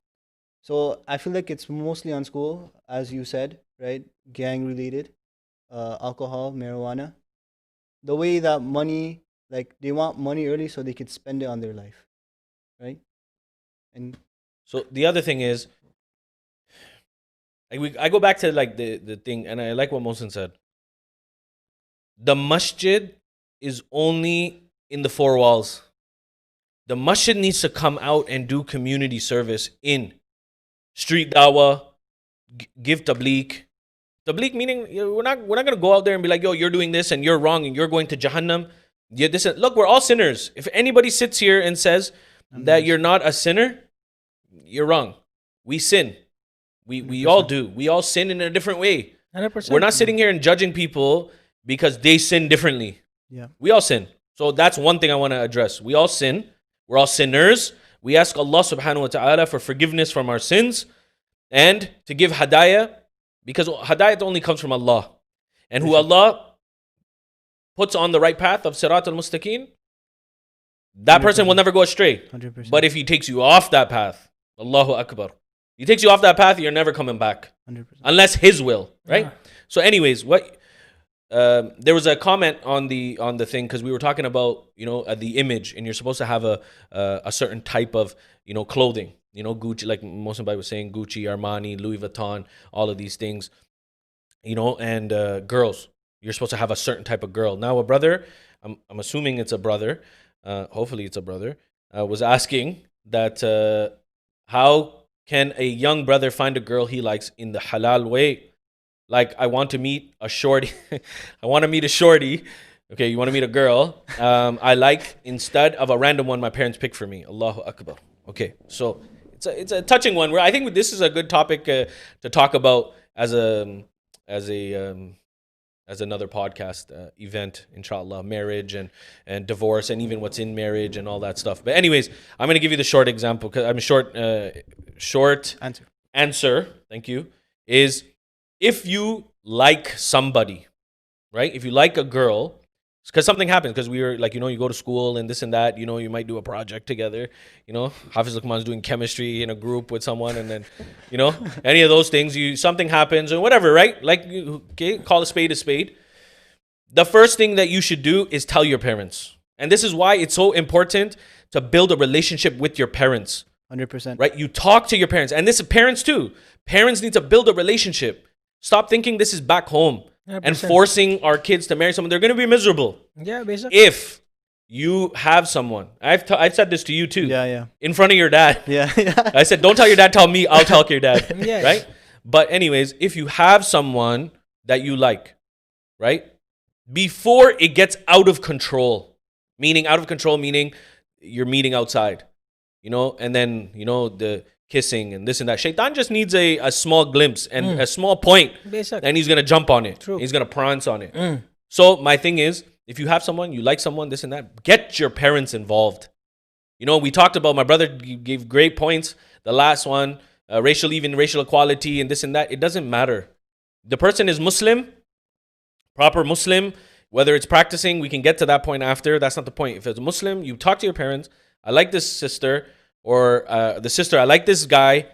So I feel like it's mostly on school, as you said, right? Gang related. alcohol, marijuana. The way that money, like they want money early so they could spend it on their life, right? And So the other thing is, I go back to like the thing, and I like what Mohsin said. The masjid is only in the four walls. The masjid needs to come out and do community service in street dawah, give tabligh. Tabligh meaning we're not gonna go out there and be like, yo, you're doing this and you're wrong and you're going to Jahannam. Yeah, look, we're all sinners. If anybody sits here and says that you're not a sinner, you're wrong. We sin. We all do. We all sin in a different way. 100%. We're not sitting here and judging people because they sin differently. yeah, We all sin. So that's one thing I want to address. We all sin. We're all sinners. We ask Allah subhanahu wa ta'ala for forgiveness from our sins and to give hadayah, because hadayah only comes from Allah. And who Allah puts on the right path of Sirat al-Mustaqim, that person will never go astray. 100%. But if he takes you off that path, Allahu Akbar. He takes you off that path, you're never coming back. 100%. Unless his will, right? Yeah. So anyways, there was a comment on the thing, because we were talking about the image, and you're supposed to have a certain type of clothing, Gucci, like Mohsin Bhai was saying, Gucci, Armani, Louis Vuitton, all of these things, and girls, you're supposed to have a certain type of girl. Now a brother, I'm assuming it's a brother, hopefully it's a brother, was asking that how can a young brother find a girl he likes in the halal way? Like, I want to meet a shorty. I want to meet a shorty. Okay, you want to meet a girl. I like, instead of a random one my parents pick for me. Allahu Akbar. Okay, so it's a touching one. Where I think this is a good topic to talk about as another podcast event, inshallah, marriage and divorce, and even what's in marriage and all that stuff. But anyways, I'm going to give you the short example, because I'm short answer. Thank you. Is if you like somebody, right? If you like a girl, because something happens, because we were like, you go to school and this and that, you might do a project together, Hafiz Luqman's doing chemistry in a group with someone, and then, any of those things, something happens or whatever, right? Like, okay, call a spade a spade. The first thing that you should do is tell your parents. And this is why it's so important to build a relationship with your parents. 100%. Right? You talk to your parents. And this is parents too. Parents need to build a relationship. Stop thinking this is back home 100%. and forcing our kids to marry someone. They're going to be miserable. Yeah, basically. If you have someone, I've said this to you too. Yeah. In front of your dad. Yeah. I said, don't tell your dad, tell me, I'll tell your dad. Yeah. Right? But anyways, if you have someone that you like, right? Before it gets out of control, meaning you're meeting outside, and then, the kissing and this and that. Shaitan just needs a small glimpse and a small point, Basically. and he's going to jump on it. True. He's going to prance on it. So my thing is, if you have someone, you like someone, this and that, get your parents involved. We talked about, my brother gave great points. The last one, racial equality and this and that. It doesn't matter. The person is Muslim, proper Muslim, whether it's practicing, we can get to that point after. That's not the point. If it's a Muslim, you talk to your parents. I like this sister, or the sister, I like this guy.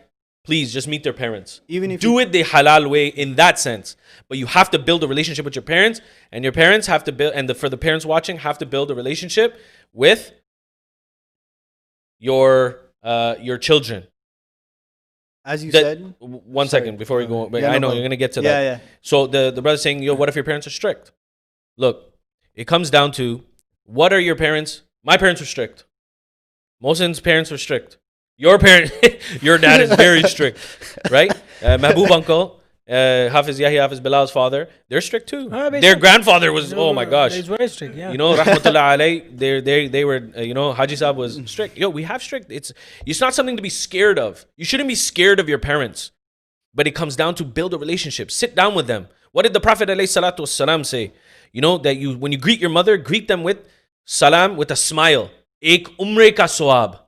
Please just meet their parents. Even if do it the halal way in that sense. But you have to build a relationship with your parents, and your parents have to build, and for the parents watching, have to build a relationship with your children. As you said. One Sorry. second before we go. Yeah, I no know problem. you're gonna get to that. Yeah. So the brother's saying, yo, what if your parents are strict? Look, it comes down to, what are your parents? My parents were strict. Mohsin's parents were strict. Your dad is very strict, right? Mahbub uncle, Hafiz Yahya, Hafiz Bilal's father, they're strict too. Their grandfather was, oh my gosh. He's very strict, yeah. Rahmatullah alayh, they were, Haji Saab was strict. Yo, we have strict. It's not something to be scared of. You shouldn't be scared of your parents. But it comes down to build a relationship. Sit down with them. What did the Prophet ﷺ say? That when you greet your mother, greet them with salam, with a smile. Ek umre ka swab.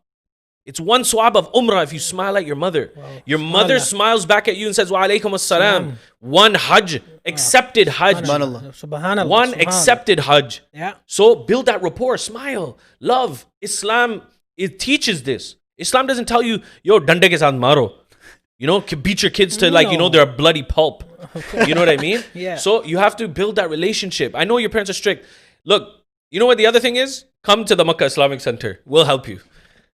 It's one swab of umrah if you smile at your mother. Wow. Your mother smiles back at you and says, wa alaikum assalam. One hajj, accepted hajj. Subhanallah. One accepted hajj. Yeah. So build that rapport, smile, love. Islam, it teaches this. Islam doesn't tell you, yo, dande ke saath maro. beat your kids to they're a bloody pulp. You know what I mean? Yeah. So you have to build that relationship. I know your parents are strict. Look, you know what the other thing is? Come to the Makkah Islamic Center. We'll help you.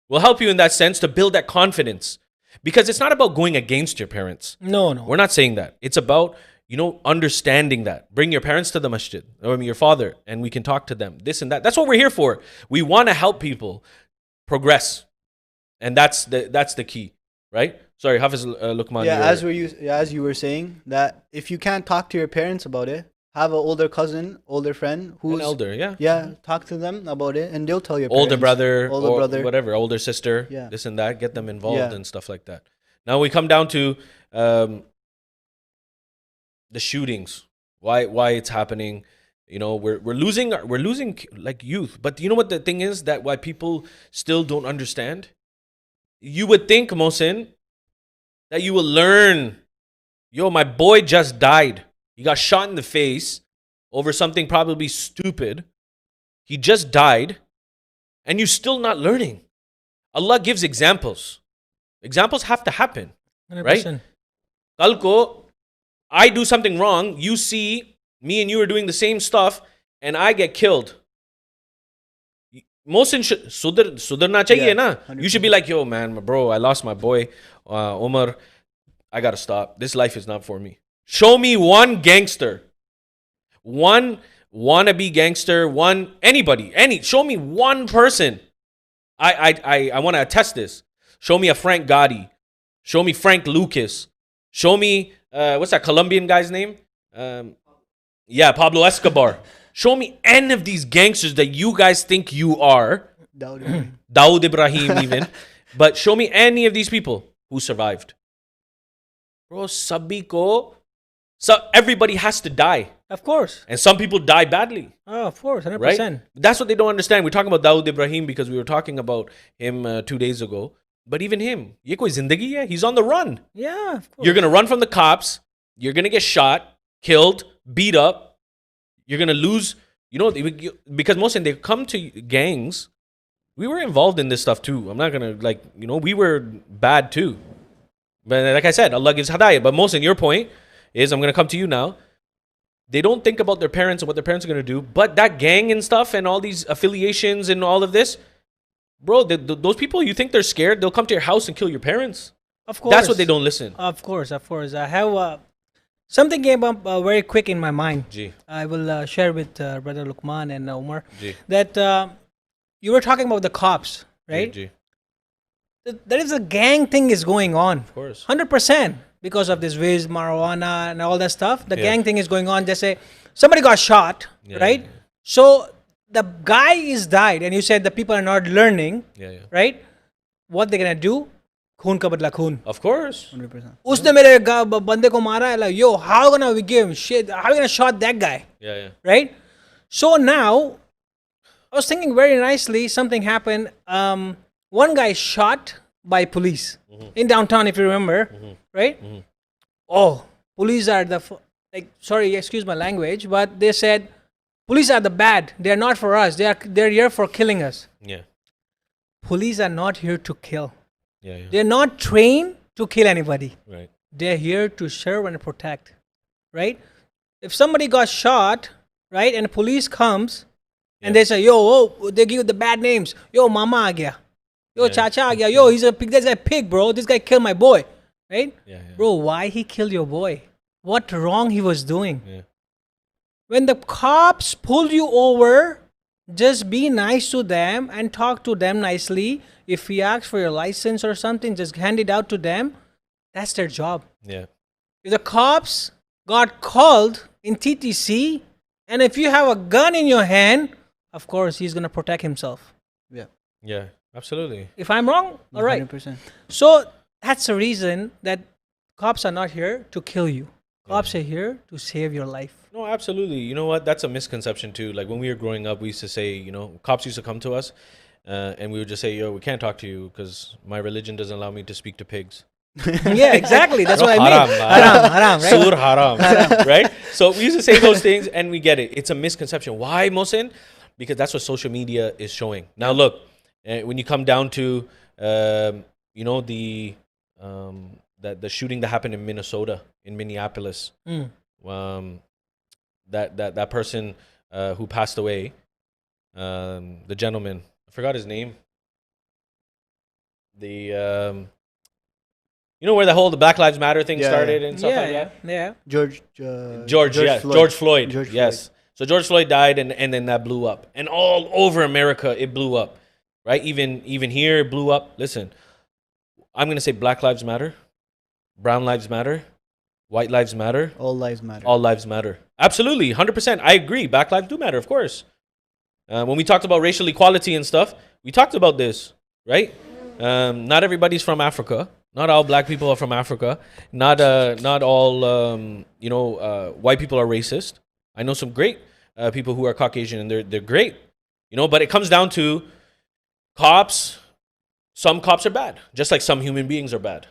We'll help you in that sense to build that confidence. Because it's not about going against your parents. No. We're not saying that. It's about, understanding that. Bring your parents to the masjid, or your father, and we can talk to them. This and that. That's what we're here for. We want to help people progress. And that's the key, right? Sorry, Hafiz Luqman. Yeah, as you were saying, that if you can't talk to your parents about it, have an older cousin, older friend who's an elder, yeah. Yeah, talk to them about it, and they'll tell your older parents. brother, whatever, older sister, Yeah. this and that. Get them involved and stuff like that. Now we come down to the shootings. Why it's happening? We're losing like youth. But you know what the thing is, that why people still don't understand? You would think, Mohsin, that you will learn. My boy just died. He got shot in the face over something probably stupid. He just died, and you're still not learning. Allah gives examples. Examples have to happen, 100%. right? Kalko, I do something wrong. You see me and you are doing the same stuff, and I get killed. Mohsin should sudarna chahiye na. 100%. You should be like, yo, man, bro, I lost my boy, Omar. I gotta stop. This life is not for me. Show me one gangster, one wannabe gangster, show me one person. I want to attest this. Show me a Frank Gotti. Show me Frank Lucas. Show me, what's that Colombian guy's name? Pablo Escobar. Show me any of these gangsters that you guys think you are. Dawood Ibrahim even. But show me any of these people who survived. Bro, so everybody has to die. Of course. And some people die badly. Oh, of course, 100%. Right? That's what they don't understand. We're talking about Dawood Ibrahim because we were talking about him 2 days ago. But even him, ye koi zindagi hai? He's on the run. Yeah, of course. You're going to run from the cops. You're going to get shot, killed, beat up. You're going to lose, because most of them, they come to gangs. We were involved in this stuff too. I'm not going to, we were bad too. But like I said, Allah gives hadayah. But most in your point is, I'm going to come to you now. They don't think about their parents and what their parents are going to do. But that gang and stuff and all these affiliations and all of this, bro, those people, you think they're scared? They'll come to your house and kill your parents. Of course. That's what they don't listen. Of course. I have something came up very quick in my mind. I will share with Brother Luqman and Omar. That you were talking about the cops, right? There is a gang thing is going on. Of course. 100%. Because of this Wiz, marijuana, and all that stuff. The gang thing is going on. Just say, somebody got shot, right? Yeah. So, the guy is died. And you said the people are not learning, right? What they're going to do? Khoon ka badla khoon. Of course. 100%. Usne mere bande ko mara. Like, yo, how gonna we give him shit? How are we gonna shot that guy? Right? So now, I was thinking very nicely, something happened. One guy shot by police in downtown, if you remember, right? Oh, police are sorry, excuse my language, but they said, police are the bad. They're not for us. They're here for killing us. Yeah. Police are not here to kill. Yeah. They're not trained to kill anybody. Right. They're here to serve and protect, right? If somebody got shot, right, and police comes, and they say, they give the bad names. Yo, mama aa gaya. Yo, chacha aa gaya. Yo, he's a pig. This guy pig, bro. This guy killed my boy, right? Bro, why he killed your boy? What wrong he was doing? When the cops pull you over, just be nice to them and talk to them nicely. If he asks for your license or something, just hand it out to them. That's their job. Yeah. If the cops got called in TTC, and if you have a gun in your hand, of course, he's going to protect himself. Yeah, absolutely. If I'm wrong, all right. 100%. So that's the reason that cops are not here to kill you. Cops are here to save your life. No, absolutely. You know what? That's a misconception too. Like when we were growing up, we used to say, cops used to come to us and we would just say, yo, we can't talk to you because my religion doesn't allow me to speak to pigs. Yeah, exactly. That's what I mean. Haram, right? Sur haram, right? So we used to say those things and we get it. It's a misconception. Why, Mohsin? Because that's what social media is showing. Now, look, when you come down to, the the shooting that happened in Minnesota, in Minneapolis. That person who passed away, the gentleman, I forgot his name. The you know where the Black Lives Matter thing started and stuff like that? Yeah. George Floyd. George Yes. So George Floyd died, and then that blew up, and all over America it blew up, right? Even here it blew up. Listen, I'm gonna say Black Lives Matter, Brown Lives Matter, White Lives Matter, all lives matter. All lives matter. Absolutely, 100%. I agree. Black lives do matter, of course. When we talked about racial equality and stuff, we talked about this, right? Not everybody's from Africa. Not all black people are from Africa. Not all white people are racist. I know some great people who are Caucasian, and they're great, But it comes down to cops. Some cops are bad, just like some human beings are bad.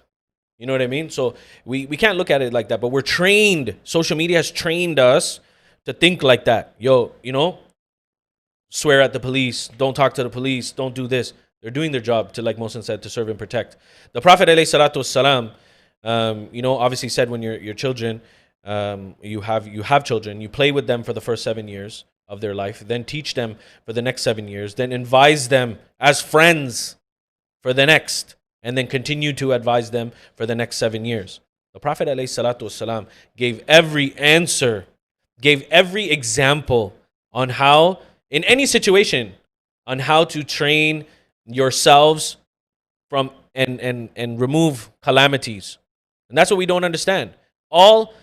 You know what I mean? So we can't look at it like that. But we're trained. Social media has trained us to think like that. Swear at the police. Don't talk to the police. Don't do this. They're doing their job to, like Mohsin said, to serve and protect. The Prophet ﷺ, obviously said when your children, you have children, you play with them for the first 7 years of their life, then teach them for the next 7 years, then advise them as friends for the next, and then continue to advise them for the next 7 years. The Prophet ﷺ gave every answer, gave every example on how, in any situation, on how to train yourselves from and remove calamities. And that's what we don't understand. All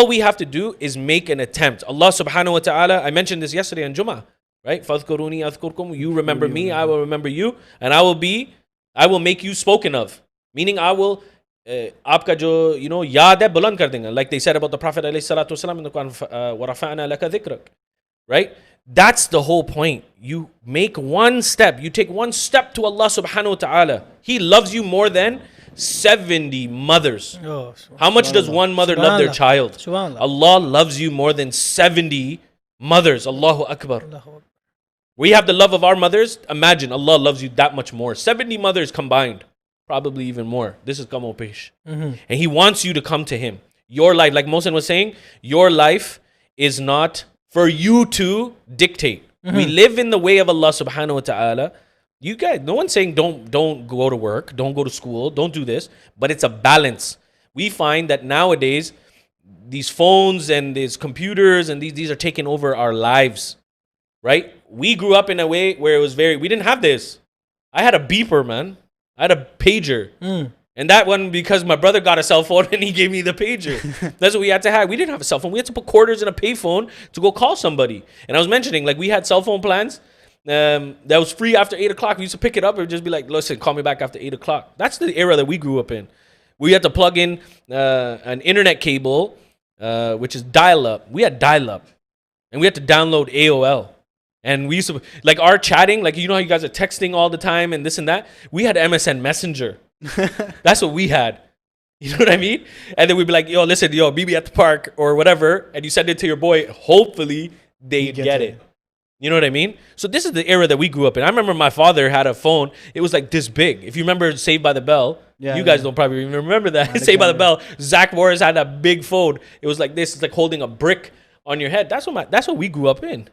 we have to do is make an attempt. Allah subhanahu wa ta'ala, I mentioned this yesterday on Jummah, right? فَاذْكُرُونِي أَذْكُرْكُمْ. You remember me, I will remember you, and I will make you spoken of. Meaning I will aapka jo yaad hai buland kar denga, like they said about the Prophet alayhi salatu wasalam in the Quran, وَرَفَعْنَا لَكَ ذِكْرَكَ. Right? That's the whole point. You make one step. You take one step to Allah subhanahu wa ta'ala. He loves you more than 70 mothers. How much does one mother love their child? Allah loves you more than 70 mothers. Allahu Akbar. We have the love of our mothers. Imagine Allah loves you that much more. 70 mothers combined. Probably even more. This is Kamo Pesh. And He wants you to come to Him. Your life, like Mohsin was saying, your life is not for you to dictate. We live in the way of Allah subhanahu wa ta'ala. You guys, no one's saying don't go to work, don't go to school, don't do this, but it's a balance. We find that nowadays, these phones and these computers and these are taking over our lives, right? We grew up in a way where it was we didn't have this. I had a beeper, man. I had a pager. And that one, because my brother got a cell phone and he gave me the pager. That's what we had to have. We didn't have a cell phone. We had to put quarters in a payphone to go call somebody. And I was mentioning, like, we had cell phone plans that was free after 8 o'clock. We used to pick it up and just be like, listen, call me back after 8 o'clock. That's the era that we grew up in. We had to plug in an internet cable, which is dial-up. We had dial-up. And we had to download AOL. And we used to, like, our chatting, like, how you guys are texting all the time and this and that? We had MSN Messenger. That's what we had. You know what I mean? And then we'd be like, listen, meet me at the park or whatever. And you send it to your boy. Hopefully they get it. You know what I mean? So this is the era that we grew up in. I remember my father had a phone. It was like this big. If you remember Saved by the Bell, you guys don't probably even remember that. Saved by the Bell. Zach Morris had a big phone. It was like this. It's like holding a brick on your head. That's what we grew up in.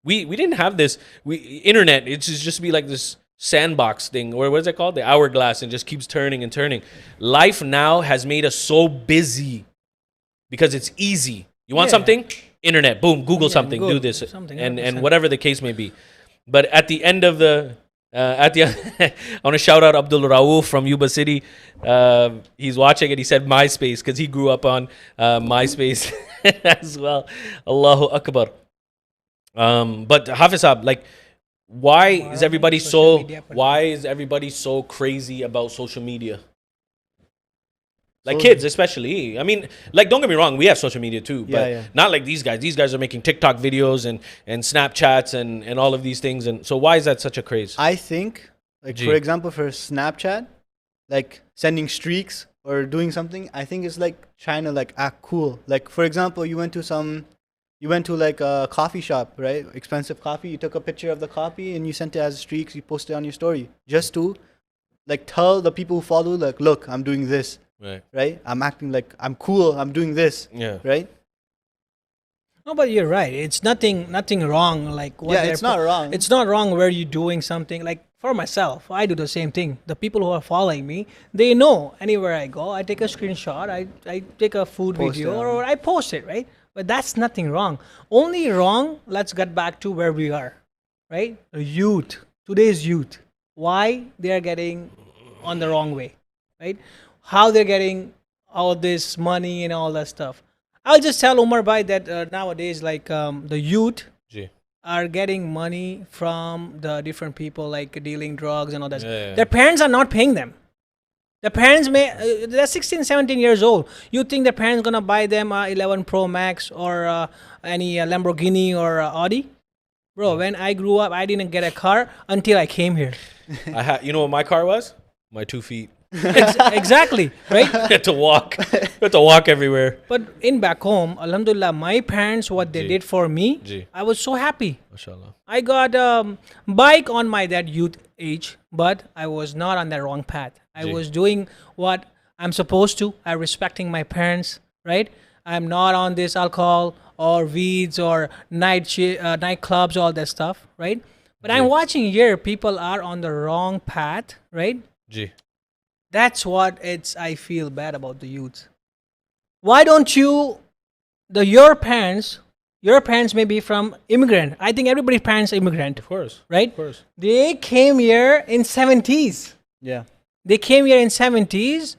We didn't have this. Internet. It's just be like this sandbox thing, or what is it called? The hourglass, and just keeps turning and turning. Life now has made us so busy because it's easy. You want something? Internet, boom, Google something, do this, and whatever the case may be. But at the end of I want to shout out Abdul Rauf from Yuba City. He's watching and he said MySpace because he grew up on MySpace as well. Allahu Akbar. But Hafiz Saab, like, why is everybody so crazy about social media? Like kids especially. I mean, like, don't get me wrong, we have social media too, but not like these guys. These guys are making TikTok videos and Snapchats and all of these things. And so why is that such a craze? I think, like, for example, for Snapchat, like sending streaks or doing something, I think it's like trying to like act cool. Like, for example, you went to like a coffee shop, right? Expensive coffee. You took a picture of the coffee and you sent it as streaks. You posted it on your story just to like tell the people who follow, like, look, I'm doing this. Right. right? I'm acting like I'm cool. I'm doing this, Yeah. right? No, but you're right. It's nothing wrong. Like what Yeah, they're it's not wrong. It's not wrong where you're doing something. Like for myself, I do the same thing. The people who are following me, they know anywhere I go, I take a screenshot, I take a food Post video, it or I post it, right? But that's nothing wrong. Only wrong. Let's get back to where we are, right? The youth, today's youth, why they are getting on the wrong way, right? How they're getting all this money and all that stuff. I'll just tell Omar Bhai that nowadays, like the youth Gee. are getting money from the different people, like dealing drugs and all that. Yeah. Their parents are not paying them. The parents they're 16, 17 years old. You think the parents gonna buy them 11 Pro Max or any Lamborghini or Audi? Bro, when I grew up, I didn't get a car until I came here. You know what my car was? My 2 feet. Exactly, right? I had to walk. I had to walk everywhere. But in back home, alhamdulillah, my parents, what they Gee. did for me, Gee. I was so happy. Mashallah. I got a bike on my that youth age, but I was not on the wrong path. I Gee. was doing what I'm supposed to. I'm respecting my parents, right? I'm not on this alcohol or weeds or nightclubs, all that stuff, right? But I'm Gee. watching here, people are on the wrong path, right? Gee. That's what I feel bad about the youth. Why don't your parents may be from immigrant. I think everybody's parents are immigrant, Of course. right? Of course. They came here in 70s. Yeah. They came here in 70s.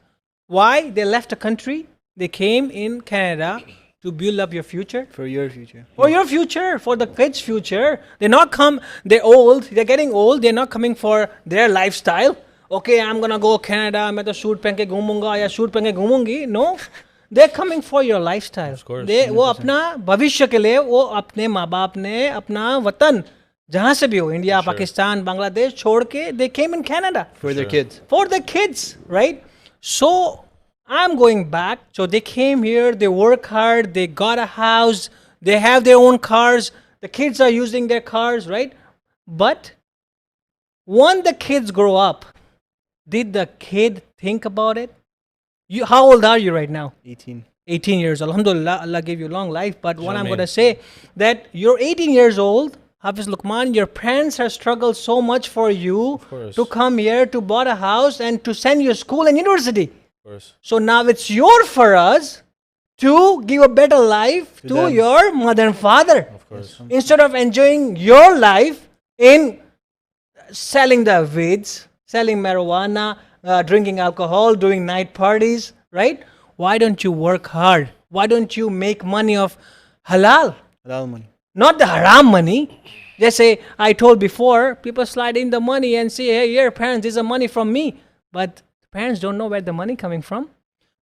Why? They left the country. They came in Canada to build up your future. For your future. For your future, for the kids' future. They're old, they're getting old, they're not coming for their lifestyle. Okay, I'm gonna go Canada, मैं तो suit पहन के घूमूंगा या suit पहन के घूमूंगी. No, they're coming for your lifestyle. Of course. वो अपना भविष्य के लिए वो अपने माँ बाप ने अपना वतन जहाँ से भी हो, इंडिया, पाकिस्तान, बांग्लादेश छोड़ के they came in Canada. For their kids. For the kids, right? So I'm going back. So they came here, they work hard, they got a house, they have their own cars, the kids are using their cars, right? But when the kids grow up, did the kid think about it? How old are you right now? 18. 18 years. Alhamdulillah, Allah gave you long life. But what I'm Ameen. going to say, that you're 18 years old, Hafiz Luqman, your parents have struggled so much for you course. to come here, to buy a house and to send you to school and university. Of course. So now it's your for us to give a better life to them. your mother and father. Of course. Instead of enjoying your life in selling the weeds, selling marijuana, drinking alcohol, doing night parties, right? Why don't you work hard? Why don't you make money of halal? Halal money. Not the haram money. They say, I told before, people slide in the money and say, hey, here, parents, this is money from me. But parents don't know where the money coming from.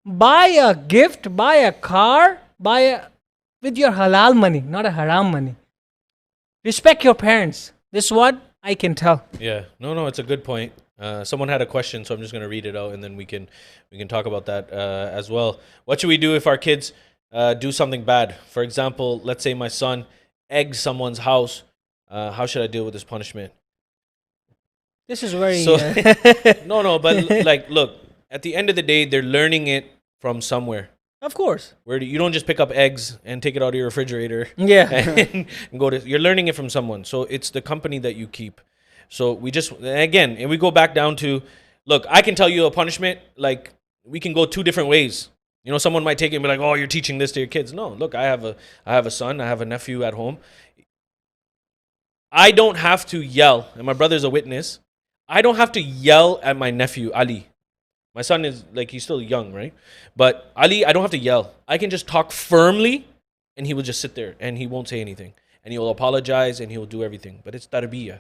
Buy a gift, buy a car, with your halal money, not a haram money. Respect your parents. This is what I can tell. Yeah. No, it's a good point. Someone had a question, so I'm just going to read it out, and then we can talk about that as well. What should we do if our kids do something bad? For example, let's say my son eggs someone's house. How should I deal with this punishment? This is very... So, no, but like, look, at the end of the day, they're learning it from somewhere. of course. Where you don't just pick up eggs and take it out of your refrigerator. Yeah. And go to. You're learning it from someone. So it's the company that you keep. So we just, again, and we go back down to, look, I can tell you a punishment, like, we can go two different ways. You know, someone might take it and be like, oh, you're teaching this to your kids. No, look, I have a son, I have a nephew at home. I don't have to yell, and my brother's a witness. I don't have to yell at my nephew, Ali. My son is, like, he's still young, right? But Ali, I don't have to yell. I can just talk firmly, and he will just sit there, and he won't say anything. And he will apologize, and he will do everything. But it's tarbiyah.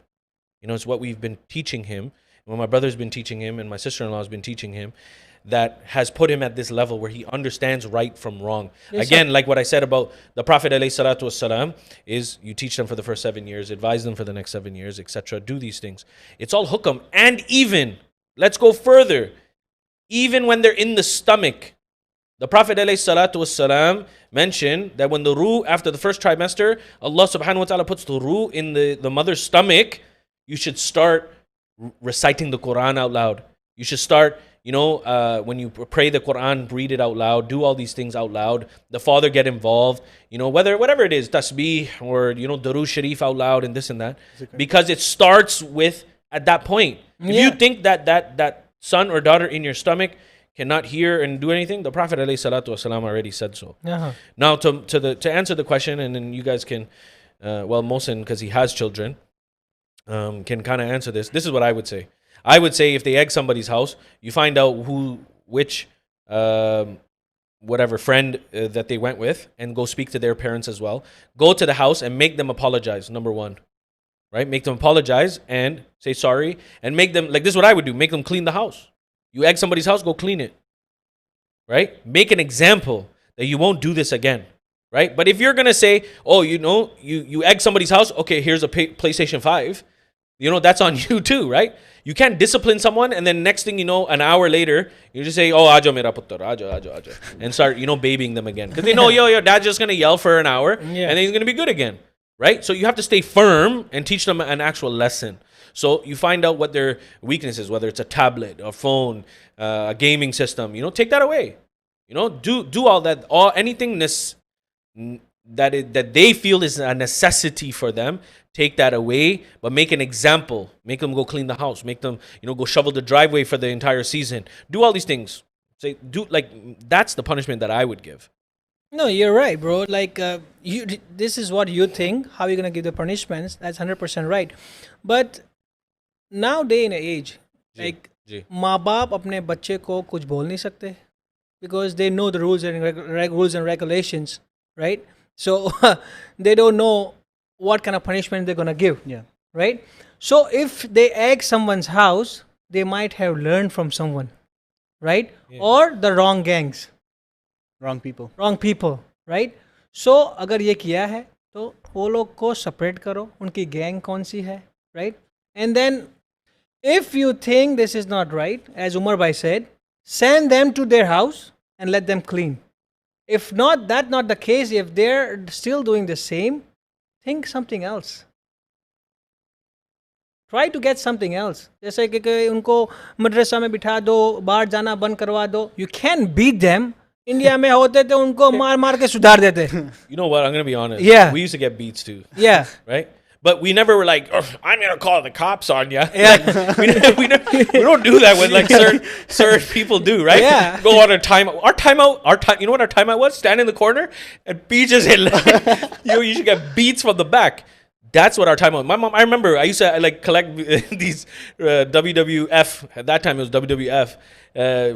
You know, it's what we've been teaching him, what my brother's been teaching him, and my sister-in-law has been teaching him, that has put him at this level where he understands right from wrong. Yes, Again, like what I said about the Prophet ﷺ, is you teach them for the first 7 years, advise them for the next 7 years, etc. Do these things. It's all hukam. And even, let's go further, even when they're in the stomach, the Prophet ﷺ mentioned that when the ruh, after the first trimester, Allah subhanahu wa ta'ala puts the ruh in the mother's stomach, you should start reciting the Quran out loud. You should start, when you pray the Quran, read it out loud, do all these things out loud. The father get involved, whatever it is, tasbih or, Darood Sharif out loud and this and that. Because it starts with, at that point. If you think that son or daughter in your stomach cannot hear and do anything, the Prophet ﷺ already said so. Now, to answer the question, and then you guys can, Mohsin, because he has children, can kind of answer this. This is what I would say. I would say if they egg somebody's house, you find out which whatever friend that they went with, and go speak to their parents as well. Go to the house and make them apologize, number one. Right? Make them apologize and say sorry, and make them, like, this is what I would do, make them clean the house. You egg somebody's house, go clean it. Right? Make an example that you won't do this again. Right? But if you're going to say, oh, you egg somebody's house, okay, here's a PlayStation 5. That's on you too, right? You can't discipline someone and then next thing you know, an hour later, you just say, oh, aajo mera puttar, aajo. And start, babying them again. Because they know, your dad's just going to yell for an hour and then he's going to be good again. Right? So you have to stay firm and teach them an actual lesson. So you find out what their weaknesses, whether it's a tablet, a phone, a gaming system, take that away. Do all that, anything that they feel is a necessity for them, take that away, but make an example. Make them go clean the house. Make them, go shovel the driveway for the entire season. Do all these things. That's the punishment that I would give. No, you're right, bro. This is what you think. How are you gonna give the punishments? That's 100% right. But nowadays in age, माँ बाप अपने बच्चे को कुछ बोल नहीं सकते, because they know the rules and regulations, right? So they don't know what kind of punishment they're gonna give. Yeah. Right. So if they egg someone's house, they might have learned from someone, right? Yeah. Or the wrong gangs. Wrong people, right? So अगर ये किया है तो वो लोग को separate करो, उनकी gang कौन सी है, right? And then if you think this is not right, as Umar bhai said, send them to their house and let them clean. If not, that's not the case. If they're still doing the same, think something else. Try to get something else. जैसे कि उनको मदरसा में बिठा दो, बाहर जाना बंद करवा दो. You can't beat them. India में होते थे उनको मार के सुधार देते. You know what? I'm going to be honest. Yeah. We used to get beats too. Yeah. Right? But we never were like, oh, I'm going to call the cops on you. Yeah. we don't do that when certain people do, right? Yeah. Go on a timeout. You know what our timeout was? Stand in the corner and beat us in. You should get beats from the back. That's what our timeout. My mom, I remember I used to collect these WWF. At that time it was WWF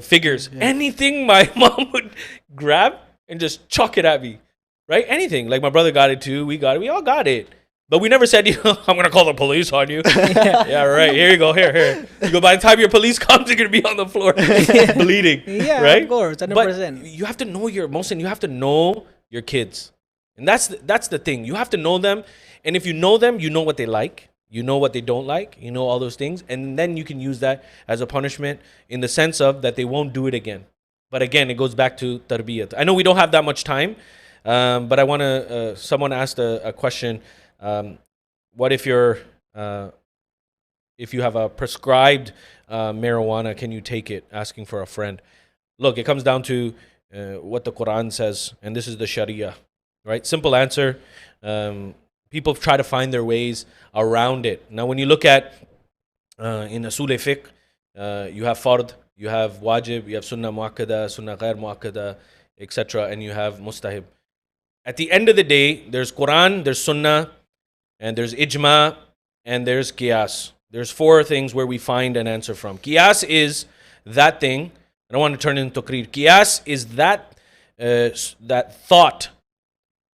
figures. Yeah. Anything my mom would grab and just chuck it at me. Right? Anything. Like my brother got it too. We all got it. But we never said, I'm going to call the police on you. Yeah, right. Here you go. Here. You go, by the time your police comes, you're going to be on the floor bleeding. Yeah, right? Of course. 100%. But you have to know Mohsin, you have to know your kids. And that's the thing. You have to know them. And if you know them, you know what they like. You know what they don't like. You know all those things. And then you can use that as a punishment in the sense of that they won't do it again. But again, it goes back to tarbiyat. I know we don't have that much time. But I want to, someone asked a question. What if if you have a prescribed marijuana, can you take it? Asking for a friend. Look, it comes down to what the Quran says, and this is the Sharia, right? Simple answer. People try to find their ways around it. Now, when you look at in Usul fiqh, you have fard, you have wajib, you have sunnah muakkada, sunnah ghair muakkada, etc., and you have mustahib. At the end of the day, there's Quran, there's sunnah, and there's ijma, and there's qiyas. There's four things where we find an answer from. Qiyas is that thing. I don't want to turn it into taqreer. Qiyas is that thought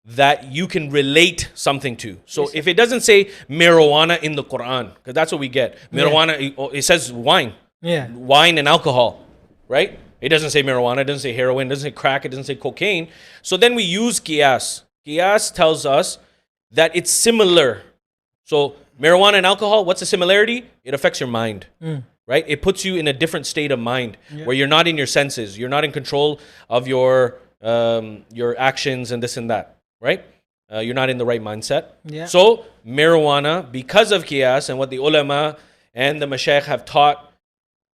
that you can relate something to. So if it doesn't say marijuana in the Quran, because that's what we get. Marijuana, it says wine. Yeah. Wine and alcohol, right? It doesn't say marijuana, it doesn't say heroin, it doesn't say crack, it doesn't say cocaine. So then we use qiyas. Qiyas tells us that it's similar. So marijuana and alcohol, what's the similarity? It affects your mind, right? It puts you in a different state of mind where you're not in your senses. You're not in control of your actions and this and that, right? You're not in the right mindset. Yeah. So marijuana, because of qiyas and what the ulama and the mashaykh have taught,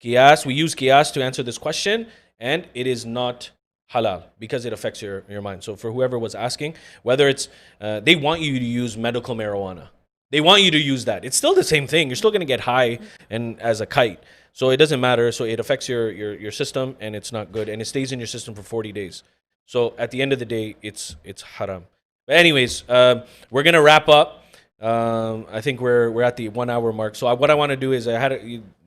Qiyas, we use qiyas to answer this question, and it is not halal because it affects your mind. So for whoever was asking, whether it's, they want you to use medical marijuana. They want you to use that. It's still the same thing. You're still going to get high and as a kite. So it doesn't matter. So it affects your system, and it's not good. And it stays in your system for 40 days. So at the end of the day, it's haram. But anyways, we're going to wrap up. I think we're at the 1 hour mark. So what I want to do is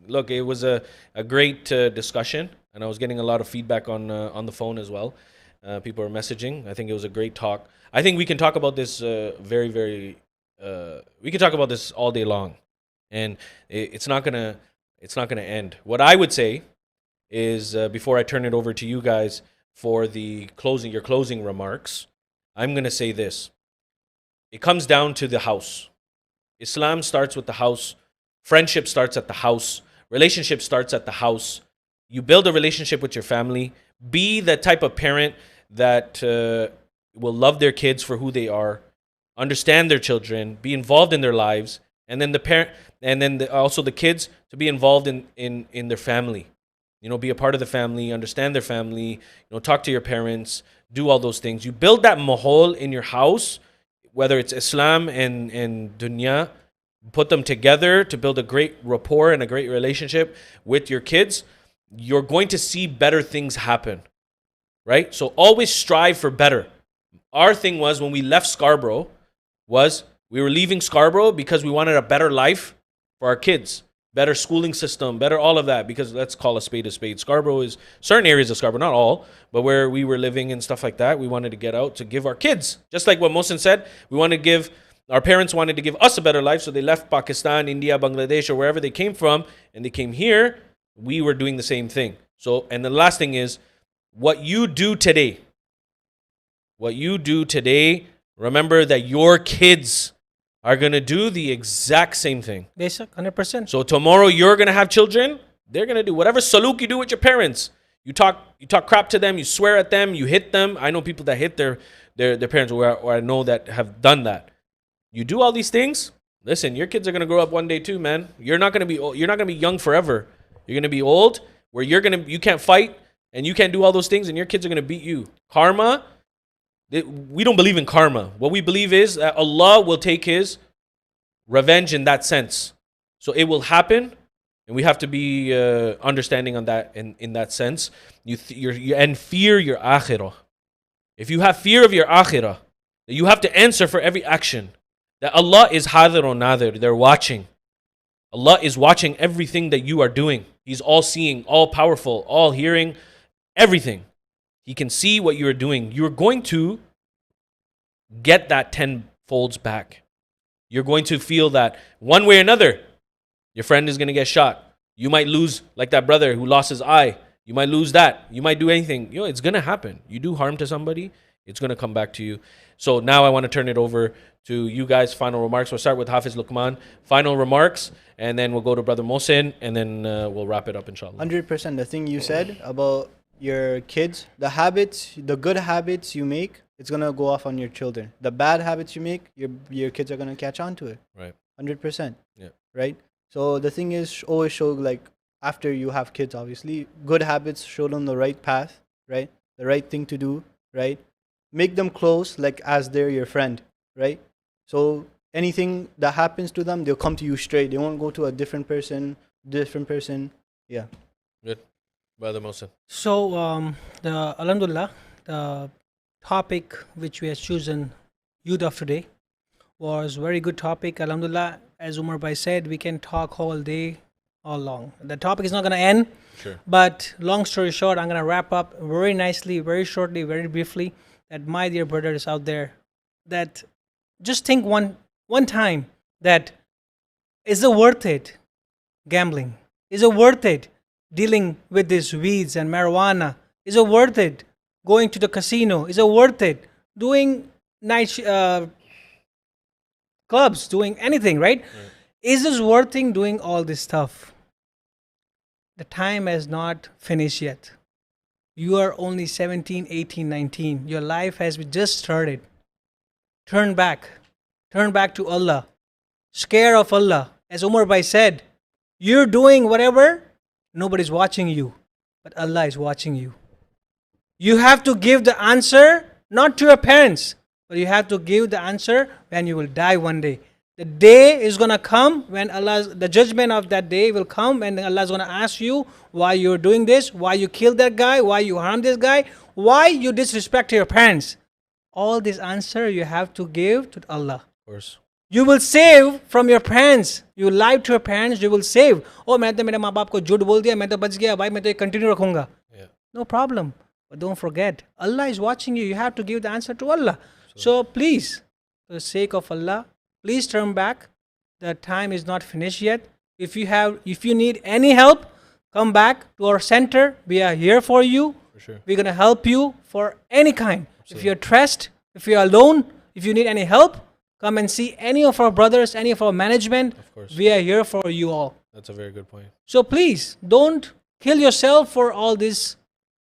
look, it was a great discussion, and I was getting a lot of feedback on the phone as well. People are messaging. I think it was a great talk. I think we can talk about this very, very. We can talk about this all day long, and it's not gonna end. What I would say is, before I turn it over to you guys for your closing remarks, I'm gonna say this. It comes down to the house. Islam starts with the house. Friendship starts at the house. Relationship starts at the house. You build a relationship with your family. Be the type of parent that will love their kids for who they are, understand their children, be involved in their lives, and then also the kids to be involved in their family. Be a part of the family, understand their family. Talk to your parents, do all those things. You build that mahol in your house, whether it's Islam and dunya. Put them together to build a great rapport and a great relationship with your kids. You're going to see better things happen, right? So always strive for better. Our thing was, when we left Scarborough, we were leaving Scarborough because we wanted a better life for our kids, better schooling system, better all of that, because let's call a spade a spade. Scarborough is, certain areas of Scarborough, not all, but where we were living and stuff like that, we wanted to get out to give our kids, just like what Mohsin said, our parents wanted to give us a better life, so they left Pakistan, India, Bangladesh, or wherever they came from, and they came here. We were doing the same thing. So, and the last thing is, what you do today, remember that your kids are going to do the exact same thing. Basic, 100%. So tomorrow you're going to have children, they're going to do whatever saluk you do with your parents. You talk crap to them, you swear at them, you hit them. I know people that hit their parents, or I know that have done that. You do all these things. Listen, your kids are gonna grow up one day too, man. You're not gonna be young forever. You're gonna be old, where you can't fight and you can't do all those things, and your kids are gonna beat you. Karma. We don't believe in karma. What we believe is that Allah will take His revenge in that sense. So it will happen, and we have to be understanding on that in that sense. And fear your akhirah. If you have fear of your akhirah, you have to answer for every action. That Allah is hadir or nadir. They're watching. Allah is watching everything that you are doing. He's all seeing, all powerful, all hearing, everything. He can see what you are doing. You're going to get that 10 folds back. You're going to feel that one way or another, your friend is going to get shot. You might lose, like that brother who lost his eye. You might lose that. You might do anything. It's going to happen. You do harm to somebody, it's going to come back to you. So now I want to turn it over to you guys. Final remarks. We'll start with Hafiz Luqman. Final remarks, and then we'll go to Brother Mohsin, and then we'll wrap it up, inshallah. 100%. The thing you said about your kids, the good habits you make, it's going to go off on your children. The bad habits you make, your kids are going to catch on to it. Right. 100%. Yeah. Right? So the thing is, always show, like, after you have kids, obviously, good habits, show them the right path, right? The right thing to do, right? Make them close, like as they're your friend, right? So anything that happens to them, they'll come to you straight. They won't go to a different person. Yeah. Good. Brother Mohsin. So, Alhamdulillah, the topic which we have chosen, Youth of Today, was very good topic. Alhamdulillah, as Umar Bhai said, we can talk all day, all long. The topic is not going to end. Sure. But long story short, I'm going to wrap up very nicely, very shortly, very briefly, that my dear brothers out there, that just think one time that, is it worth it gambling? Is it worth it dealing with these weeds and marijuana? Is it worth it going to the casino? Is it worth it doing night clubs, doing anything, right? Is it worth it doing all this stuff? The time has not finished yet. You are only 17, 18, 19. Your life has just started. Turn back. Turn back to Allah. Scare of Allah. As Umar Bhai said, you're doing whatever nobody's watching you, but Allah is watching you. You have to give the answer not to your parents, but you have to give the answer when you will die one day. The day is gonna come when the judgment of that day will come, and Allah is gonna ask you why you're doing this, why you killed that guy, why you harmed this guy, why you disrespect your parents. All this answer you have to give to Allah. Of course. You will save from your parents. You lied to your parents, you will save. Oh, मैं तो मेरे माँ बाप को झूठ बोल दिया, मैं तो बच गया, भाई मैं तो ये continue रखूंगा. Yeah. No problem. But don't forget, Allah is watching you. You have to give the answer to Allah. So please, for the sake of Allah, please turn back. The time is not finished yet. If you need any help, come back to our center. We are here for you. For sure. We're gonna help you for any kind. If you're stressed, if you're alone, if you need any help, come and see any of our brothers, any of our management. Of course. We are here for you all. That's a very good point. So please, don't kill yourself for all this,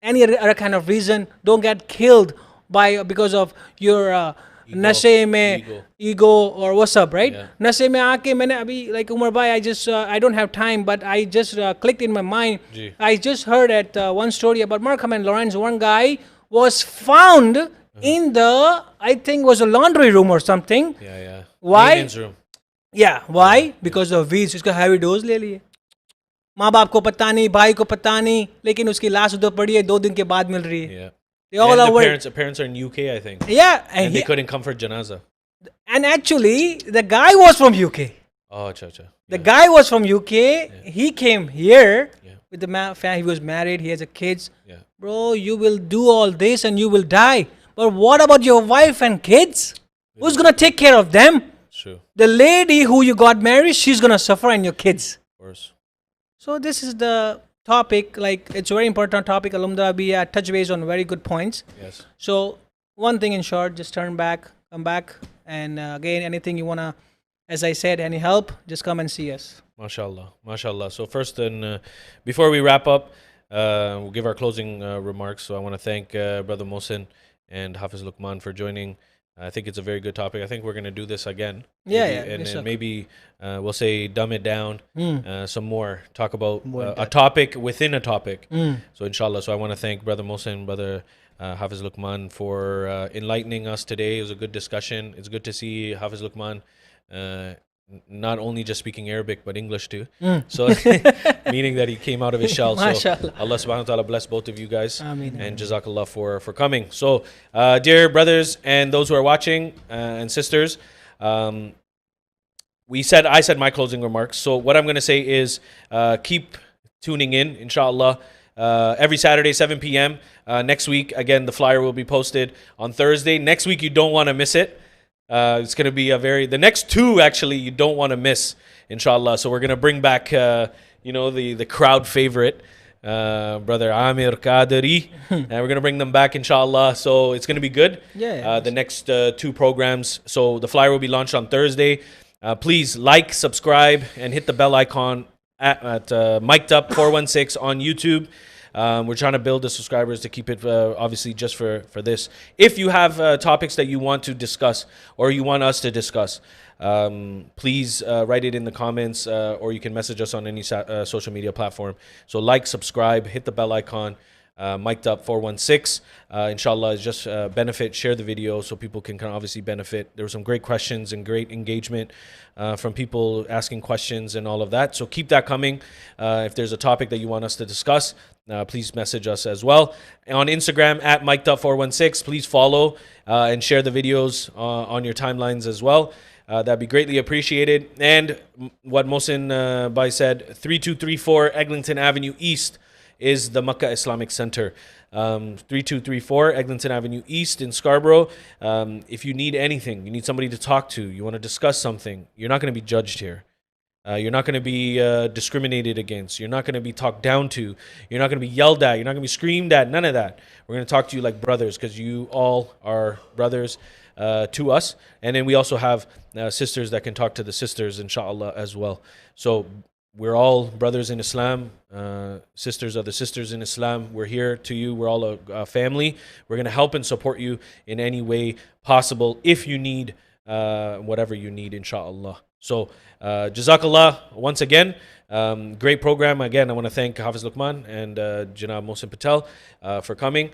any other kind of reason. Don't get killed because of your नशे में ego or what's up, right? Yeah. नशे में आके मैंने अभी like Umar bhai, I don't have time, but I just clicked in my mind. Gee. I just heard at one story about Markham and Lawrence. One guy was found in the, I think was a laundry room or something. Yeah. Why? Maintenance room. Yeah, why? Because of weeds. उसका heavy dose ले लिए. माँ बाप को पता नहीं, भाई को पता नहीं, लेकिन उसकी लाश उधर पड़ी है, 2 दिन के बाद मिल रही है. Yeah. They all are worried. The parents are in UK, I think. Yeah, And they couldn't come for janaza. and actually the guy was from UK. Oh, cha. The guy was from UK. He came here Yeah. with the family. He was married. He has a kids. Yeah. Bro, you will do all this and you will die. But what about your wife and kids? Who's gonna take care of them? True. The lady who you got married, she's gonna suffer, and your kids. Of course. So this is the topic. Like, it's a very important topic. Alhamdulillah, we touch base on very good points. Yes. So one thing in short, just turn back, come back, and again, anything you wanna, as I said, any help, just come and see us. MashaAllah. So first, before we wrap up, we'll give our closing remarks. So I want to thank Brother Mohsin and Hafiz Luqman for joining. I think it's a very good topic. I think we're going to do this again. And then maybe we'll say dumb it down some more. Talk about a topic within a topic. So inshallah. So I want to thank Brother Mohsin, Brother Hafiz Luqman for enlightening us today. It was a good discussion. It's good to see Hafiz Luqman not only just speaking Arabic but English too. So meaning that he came out of his shell. So Allah subhanahu wa ta'ala bless both of you guys. Ameen. And jazakallah for coming. So dear brothers and those who are watching and sisters, I said my closing remarks. So what I'm going to say is keep tuning in, inshallah. Every Saturday, 7 p.m. Next week, again, the flyer will be posted on Thursday. Next week, you don't want to miss it. It's going to be the next 2 actually you don't want to miss, inshallah. So we're going to bring back, the crowd favorite, Brother Amir Qadri, and we're going to bring them back, inshallah. So it's going to be good. The next 2 programs. So the flyer will be launched on Thursday. Please like, subscribe, and hit the bell icon at Mic'd Up 416 on YouTube. We're trying to build the subscribers to keep it obviously just for this. If you have topics that you want to discuss or you want us to discuss, please write it in the comments or you can message us on any social media platform. So like, subscribe, hit the bell icon. Mic'd Up 416. Inshallah, is just benefit. Share the video so people can kind of obviously benefit. There were some great questions and great engagement from people asking questions and all of that. So keep that coming. If there's a topic that you want us to discuss, please message us as well. On Instagram at Mic'd Up 416. Please follow and share the videos on your timelines as well. That'd be greatly appreciated. And what Mohsin Bhai said, 3234 Eglinton Avenue East is the Makkah Islamic Center. 3234 Eglinton Avenue East in Scarborough. If you need anything, you need somebody to talk to, you want to discuss something, you're not going to be judged here. You're not going to be discriminated against. You're not going to be talked down to. You're not going to be yelled at. You're not going to be screamed at. None of that. We're going to talk to you like brothers because you all are brothers to us. And then we also have sisters that can talk to the sisters, inshallah, as well. So we're all brothers in Islam. Sisters are the sisters in Islam. We're here to you. We're all a family. We're going to help and support you in any way possible. If you need whatever you need, inshallah. So, Jazakallah once again. Great program. Again, I want to thank Hafiz Luqman and Janab Mohsin Patel for coming.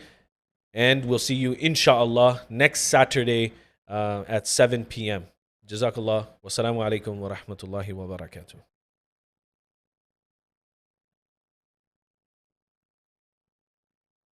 And we'll see you, inshallah, next Saturday at 7 p.m. Jazakallah. Wassalamu alaikum wa rahmatullahi wa barakatuh.